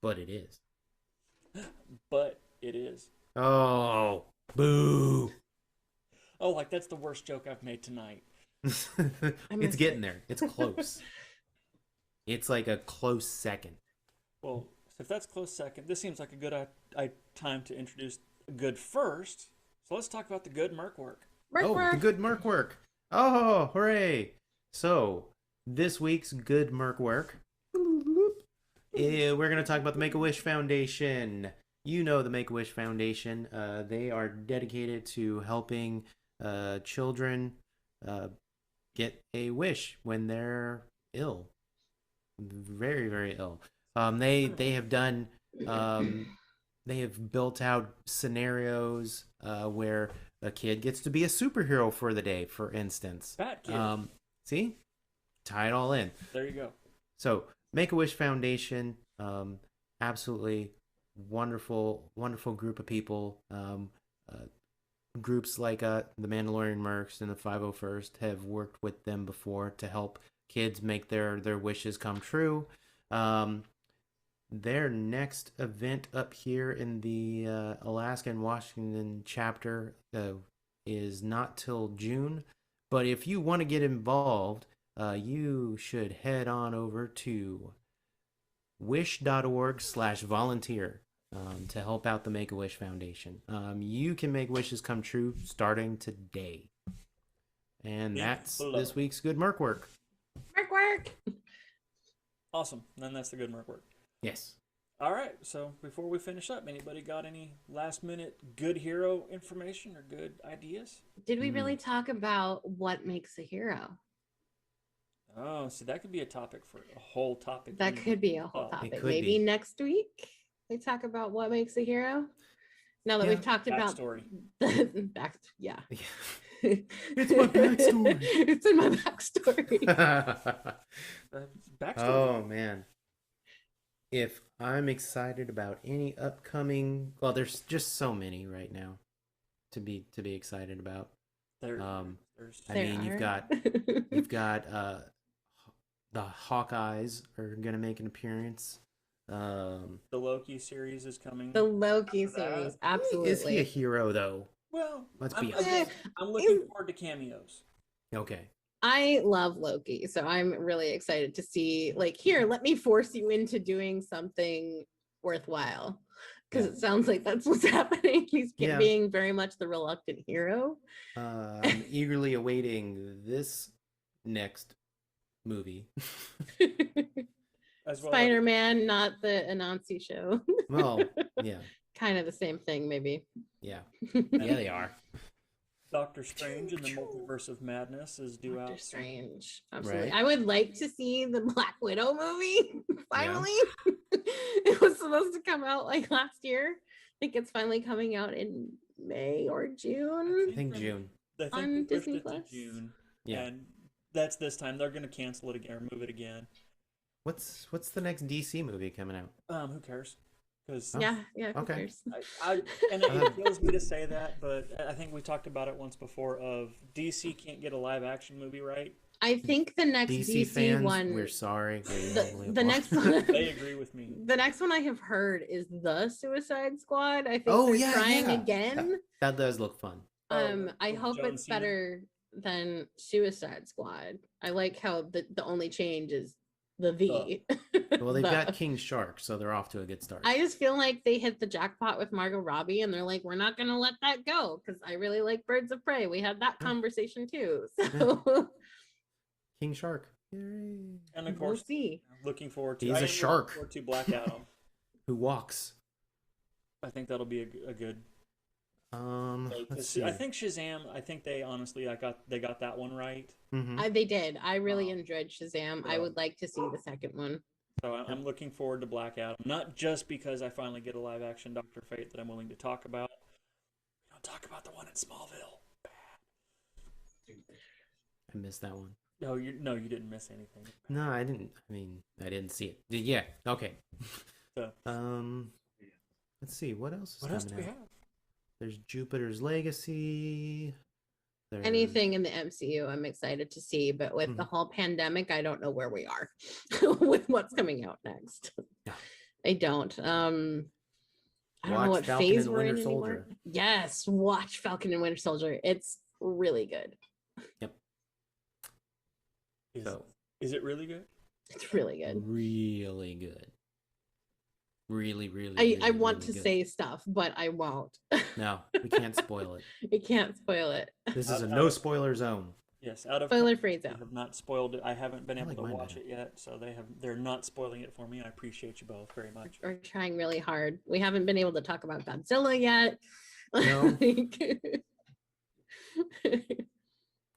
But it is. But it is. Oh, boo. Oh, like that's the worst joke I've made tonight. It's getting there. It's close. It's like a close second. Well, if that's close second, this seems like a good time to introduce good first. So let's talk about the good Merc work. The good Merc work. Oh, hooray. So, this week's good Merc work. We're going to talk about the Make-A-Wish Foundation. You know the Make-A-Wish Foundation. They are dedicated to helping children get a wish when they're ill. Very, very ill. They have done they have built out scenarios where a kid gets to be a superhero for the day, for instance. Bat kid. See? Tie it all in. There you go. So, Make-A-Wish Foundation, absolutely wonderful group of people. Groups like the Mandalorian Mercs and the 501st have worked with them before to help kids make their wishes come true. Their next event up here in the Alaska and Washington chapter is not till June. But if you want to get involved, you should head on over to wish.org/volunteer to help out the Make-A-Wish Foundation. You can make wishes come true starting today. And that's this week's good Merc work. Merc work! Awesome. Then that's the good Merc work. Yes. All right. So before we finish up, anybody got any last minute good hero information or good ideas? Did we really talk about what makes a hero? Oh, so that could be a topic for a whole topic. That could be a whole topic. be. Maybe next week we talk about what makes a hero. Now that we've talked about backstory. Yeah. It's my backstory. It's in my backstory. Backstory. Oh man. If I'm excited about any upcoming, well, there's just so many right now to be excited about. You've got the Hawkeyes are gonna make an appearance. The Loki series is coming. The Loki series, absolutely. Is he a hero though? Well, let's be honest. I'm looking forward to cameos. Okay. I love Loki, so I'm really excited to see, like, here, let me force you into doing something worthwhile. Because it sounds like that's what's happening. He's being very much the reluctant hero. I'm eagerly awaiting this next movie. Spider-Man, not the Anansi show. Well, yeah. Kind of the same thing, maybe. Yeah. Yeah, they are. Doctor Strange and the Multiverse of Madness is due out. Doctor Strange, absolutely. Right. I would like to see the Black Widow movie. Finally, it was supposed to come out like last year. I think it's finally coming out in May or June. I think June. I think on they pushed Disney it Plus. to June. Yeah. And that's this time. They're going to cancel it again or move it again. What's the next DC movie coming out? Who cares? Because Yeah. Who Okay. cares? and it kills me to say that, but I think we talked about it once before. Of DC can't get a live action movie right. I think the next DC fans, one. we're sorry. The next one. They agree with me. The next one I have heard is the Suicide Squad. I think they're trying again. That does look fun. I hope it's better than Suicide Squad. I like how the only change is the V. Well, they've got King Shark, so they're off to a good start. I just feel like they hit the jackpot with Margot Robbie, and they're like, we're not gonna let that go because I really like Birds of Prey. We had that conversation too. So King Shark. And of We'll course, see. looking forward to. He's I a am shark. looking forward to Black Adam. Who walks? I think that'll be a good. Let's see. I think Shazam. I think they honestly, they got that one right. Mm-hmm. They did. I really enjoyed Shazam. I would like to see the second one. So I'm looking forward to Black Adam, not just because I finally get a live action Doctor Fate that I'm willing to talk about. We don't talk about the one in Smallville. I missed that one. No, you didn't miss anything. No, I didn't. I mean, I didn't see it. Yeah. Okay. So, let's see. What else is what else do coming we out? have? There's Jupiter's Legacy. There's... Anything in the MCU, I'm excited to see. But with the whole pandemic, I don't know where we are with what's coming out next. Yeah. I don't. I don't know what Falcon phase and we're in Winter anymore. Soldier. Yes, watch Falcon and Winter Soldier. It's really good. Yep. Is it really good? It's really good. Really good. Really, I want really to good. say stuff, but I won't. No, we can't spoil it. We can't spoil it. This is a no spoiler zone. Yes, out of Spoiler-free They zone. have not spoiled it. I haven't been able like to mine watch better. it yet, so they're not spoiling it for me. I appreciate you both very much. We're trying really hard. We haven't been able to talk about Godzilla yet. No.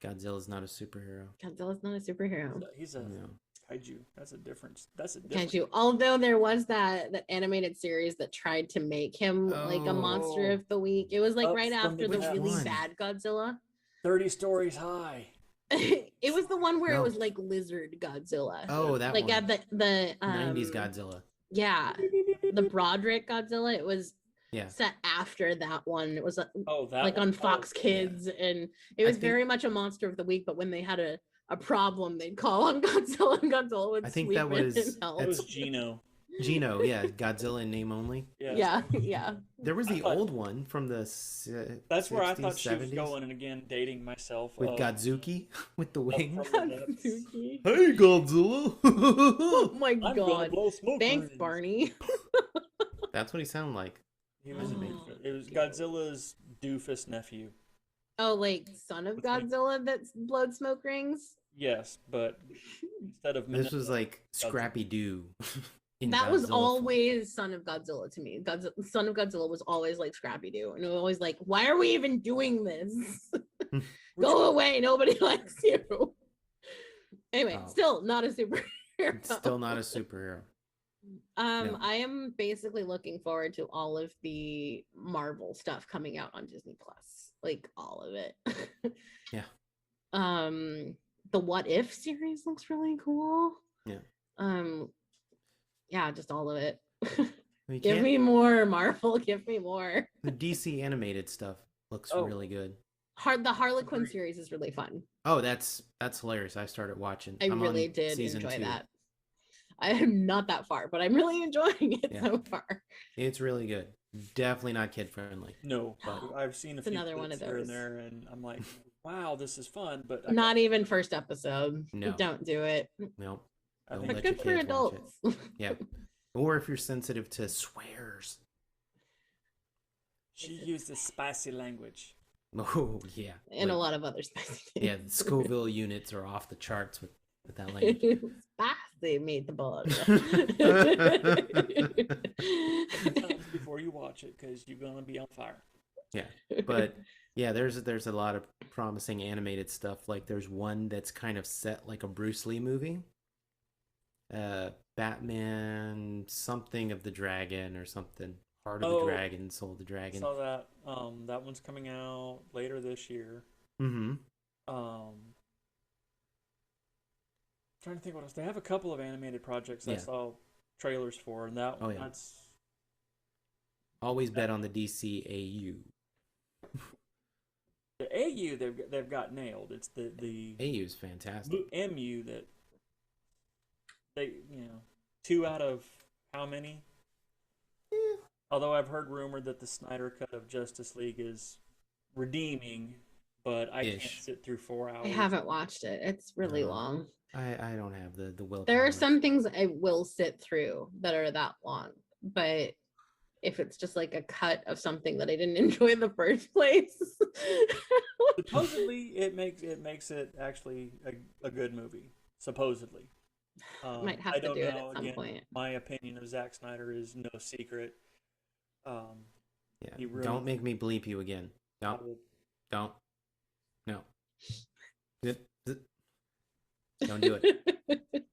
Godzilla's not a superhero. Godzilla's not a superhero. He's a No. kaiju. That's a difference. That's a difference. Kaiju. Although there was that animated series that tried to make him like a monster of the week. It was like right from the after the which really one? bad Godzilla. 30 stories high. It was the one where No. it was like lizard Godzilla. Oh, that like one. at the 90s Godzilla. Yeah, the Broderick Godzilla. It was Yeah. set after that one. It was Oh, that like one? on Fox Oh, Kids, and it I was think- very much a monster of the week. But when they had a problem, they'd call on Godzilla, and Godzilla would I think sweep that in was- and help. It was Gino. Gino, yeah. Godzilla in name only. Yeah, yeah. There was I the thought- old one from the That's where I 60s, thought she was 70s, going, and again, dating myself. with Godzuki with the wings. from the depths. Suki. Hey, Godzilla! Oh my I'm gonna god! blow smoke Thanks, rings. Barney. That's what he sounded like. He was Oh. it was Godzilla's doofus nephew. Oh, like son of What's my- Godzilla that's blowed smoke rings. Yes, but instead of This was like Scrappy Doo. That was always Son of Godzilla to me. Son of Godzilla was always like Scrappy Doo, and it was always like, why are we even doing this? Go away, nobody likes you. Anyway, Oh. still not a superhero. Still not a superhero. No. I am basically looking forward to all of the Marvel stuff coming out on Disney Plus, like all of it. Yeah. The What If series looks really cool. Yeah. Yeah, just all of it. We Give can't- me more Marvel. Give me more. The DC animated stuff looks Oh. really good. The Harlequin series is really fun. Oh, that's hilarious. I started watching. I I'm really on did season enjoy 2. that. I am not that far, but I'm really enjoying it Yeah. so far. It's really good. Definitely not kid friendly. no, but I've seen a It's few another one clips of here and those. there, and I'm like, wow, this is fun. But Not even first episode. No. Don't do it. No. I Don't think But let your good for kids watch it. adults. Yeah. Or if you're sensitive to swears. she used a spicy language. Oh, yeah. And a Like, lot of other spicy yeah, the Scoville units are off the charts with that language. Spicy meatball. Times before you watch it, because you're gonna be on fire. Yeah. But yeah, there's a lot of promising animated stuff. Like there's one that's kind of set like a Bruce Lee movie. Batman something of the Dragon or something. Heart of the Oh. Dragon, Soul of the I Dragon. saw that. That one's coming out later this year. Mm-hmm. Trying to think what else. They have a couple of animated projects I Yeah. saw trailers for, and Oh, yeah. that's Always bet on the DCAU. the AU. They've got nailed. It's the AU's fantastic. MU that they 2 out of how many? Although I've heard rumor that the Snyder cut of Justice League is redeeming, but I can't Ish. sit through 4 hours. I haven't watched it. It's really No. long. I don't have the will. There are some things I will sit through that are that long, but if it's just like a cut of something that I didn't enjoy in the first place. Supposedly, it makes it actually a good movie. supposedly. Might have I to don't do it know. at some Again, point. my opinion of Zack Snyder is no secret. Yeah. He really- Don't make me bleep you again. I Don't. will- Don't. No. Zip, zip. Don't do it.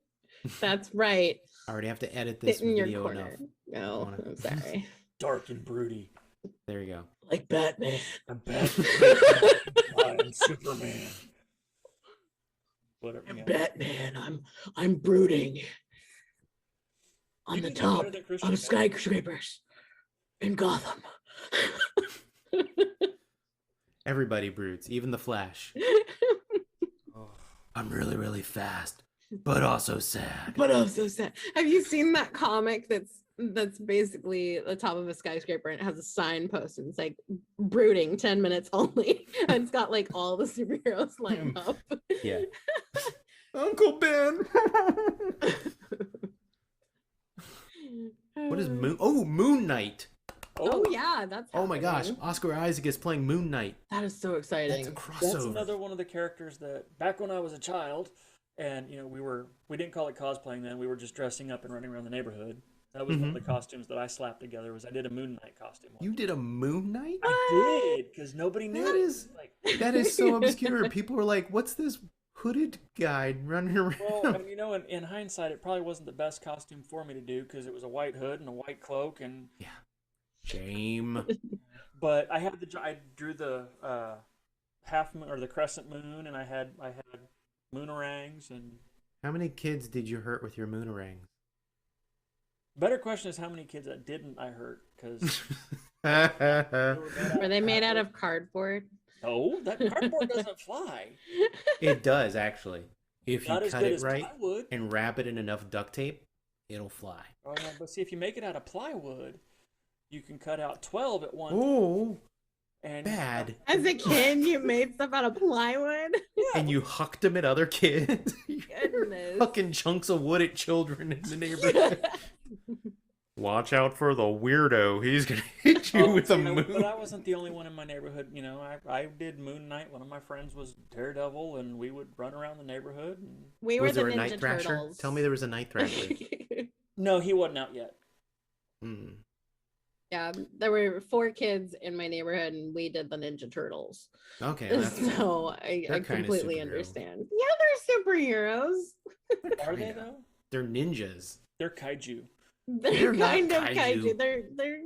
That's right. I already have to edit this Sit in your video corner. enough. No, wanna- I'm sorry. Dark and broody. There you go. Like Batman. I'm Batman. I'm Superman. Whatever. I'm Yeah. Batman. I'm brooding on You the did that top better than Christian of Bale. skyscrapers in Gotham. Everybody broods, even the Flash. Oh. I'm really, really fast, but also sad. But I'm so sad. Have you seen that comic that's basically the top of a skyscraper and it has a sign post and it's like brooding 10 minutes only and it's got like all the superheroes lined up. Yeah. Uncle Ben. What is Moon? Oh, Moon Knight. Oh yeah, that's Oh my gosh, happening. Oscar Isaac is playing Moon Knight. That is so That's exciting. a crossover. That's another one of the characters that back when I was a child, and we didn't call it cosplaying then. We were just dressing up and running around the neighborhood. That was one of the costumes that I slapped together. Was I did a Moon Knight costume. You did a Moon Knight? I did because nobody knew. That is- like. That is so obscure. People were like, "What's this hooded guy running around?" Well, and, in hindsight, it probably wasn't the best costume for me to do because it was a white hood and a white cloak, and Shame. but I drew the half moon or the crescent moon, and I had moonerangs, and How many kids did you hurt with your moonerangs? better question is how many kids I didn't I hurt because Were they made out of cardboard? no, that cardboard doesn't fly. It does actually. If you Not as cut good it as right plywood. and wrap it in enough duct tape, it'll fly. Oh, yeah, but see, if you make it out of plywood, you can cut out 12 at one. Oh, And bad. As a kid, you made stuff out of plywood? And you hucked them at other kids. Goodness. Fucking chunks of wood at children in the neighborhood. Watch out for the weirdo. He's gonna hit you with a moon. But I wasn't the only one in my neighborhood. I did Moon Knight. One of my friends was Daredevil, and we would run around the neighborhood. And... We were Was the there a Ninja night thrasher? Turtles. Tell me there was a night thrasher. No, he wasn't out yet. Hmm. Yeah, there were 4 kids in my neighborhood, and we did the Ninja Turtles. Okay. That's, So I they're kinda completely superheroes. understand. Yeah, they're superheroes. Are they Kinda. though? they're ninjas. They're kaiju. They're not kind of kaiju. kaiju. They're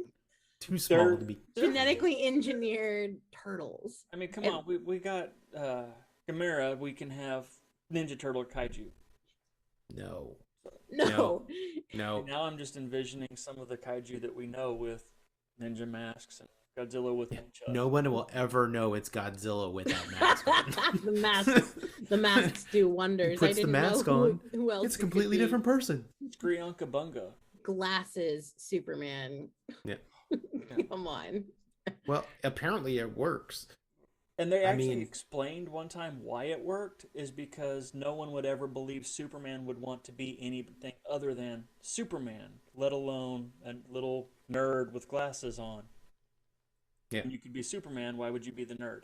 Too small They're- to be. genetically engineered turtles. I mean, come And- on. We got Chimera. We can have Ninja Turtle or kaiju. No. No. No. And now I'm just envisioning some of the kaiju that we know with ninja masks and Godzilla with nunchucks. No one will ever know it's Godzilla with that mask on. the masks do wonders. Puts I the didn't mask know on, who else It's a it could completely be. different person. Skrianka Bunga. Glasses Superman. Yeah. Come on. Well, apparently it works. And they I actually mean- explained one time why it worked is because no one would ever believe Superman would want to be anything other than Superman, let alone a little nerd with glasses on. Yeah. And you could be Superman, why would you be the nerd?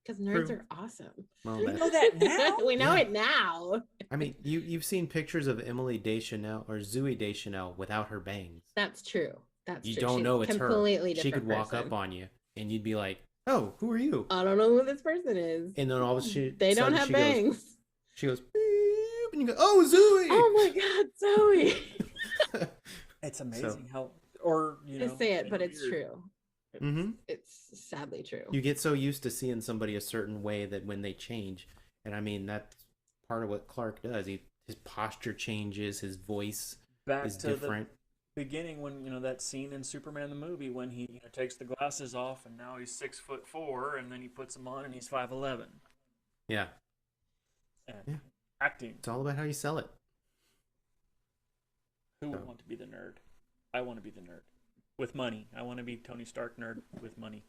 Because nerds True. are awesome. Well, We that- know that now. We know Yeah. it now. I mean, you've seen pictures of Emily Deschanel or Zooey Deschanel without her bangs. That's true. That's You true. don't She's know a it's her. completely She different could walk person. up on you, and you'd be like, "Oh, who are you?" I don't know who this person is. And then all of a sudden, They don't have she bangs. Goes, she goes, "Beep," and you go, "Oh, Zooey!" Oh my God, Zoe. It's amazing how, or, you know. I say it, but it's it's weird. true. Mm-hmm. It's sadly true. You get so used to seeing somebody a certain way that when they change, and I mean that's part of what Clark does. His posture changes, his voice Back is to different. the beginning when, that scene in Superman the movie when he takes the glasses off and now he's 6'4" and then he puts them on and he's 5'11". Yeah, And Yeah. acting. it's all about how you sell it. Who would So- want to be the nerd? I want to be the nerd. With money. I want to be Tony Stark nerd with money.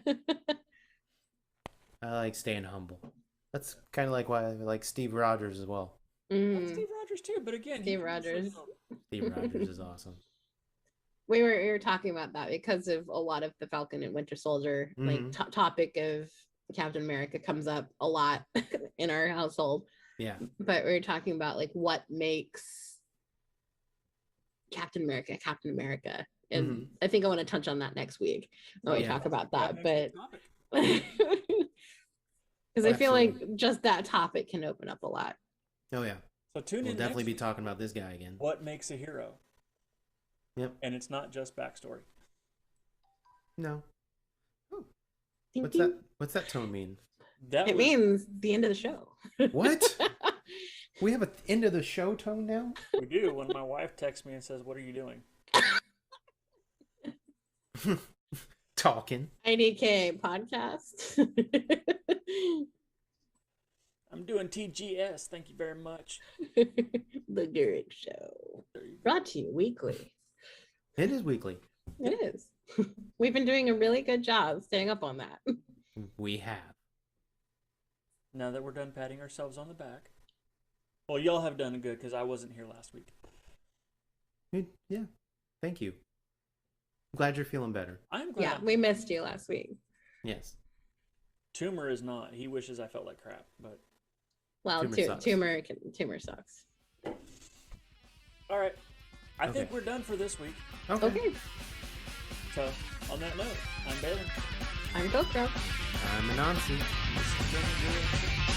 I like staying humble. That's kind of like why I like Steve Rogers as well. Mm. Steve Rogers too, but again, Steve he comes from, Rogers. Steve Rogers is awesome. We were talking about that because of a lot of the Falcon and Winter Soldier, like Mhm. topic of Captain America comes up a lot in our household. Yeah. But we were talking about like what makes Captain America Captain America. And I think I want to touch on that next week when we talk about that. But because I feel like just that topic can open up a lot. Oh yeah. So tune in. We'll definitely be talking about this guy again. What makes a hero? Yep. And it's not just backstory. No. Thank What's that tone mean? It means the end of the show. What? We have an end of the show tone now? We do. When my wife texts me and says, "What are you doing?" Talking. IDK podcast. I'm doing TGS. Thank you very much. The Gurreck Show. Brought to you weekly. It is weekly. It is. We've been doing a really good job staying up on that. We have. Now that we're done patting ourselves on the back. Well, y'all have done good because I wasn't here last week. Yeah. Thank you. I'm glad you're feeling better. I'm glad. Yeah, we missed you last week. Yes. Tumor is not. He wishes I felt like crap, but. Well, tumor sucks. All right. I think we're done for this week. Okay. So, on that note, I'm Baelin. I'm Kok'ro. I'm Anansi. This has been Gurreck.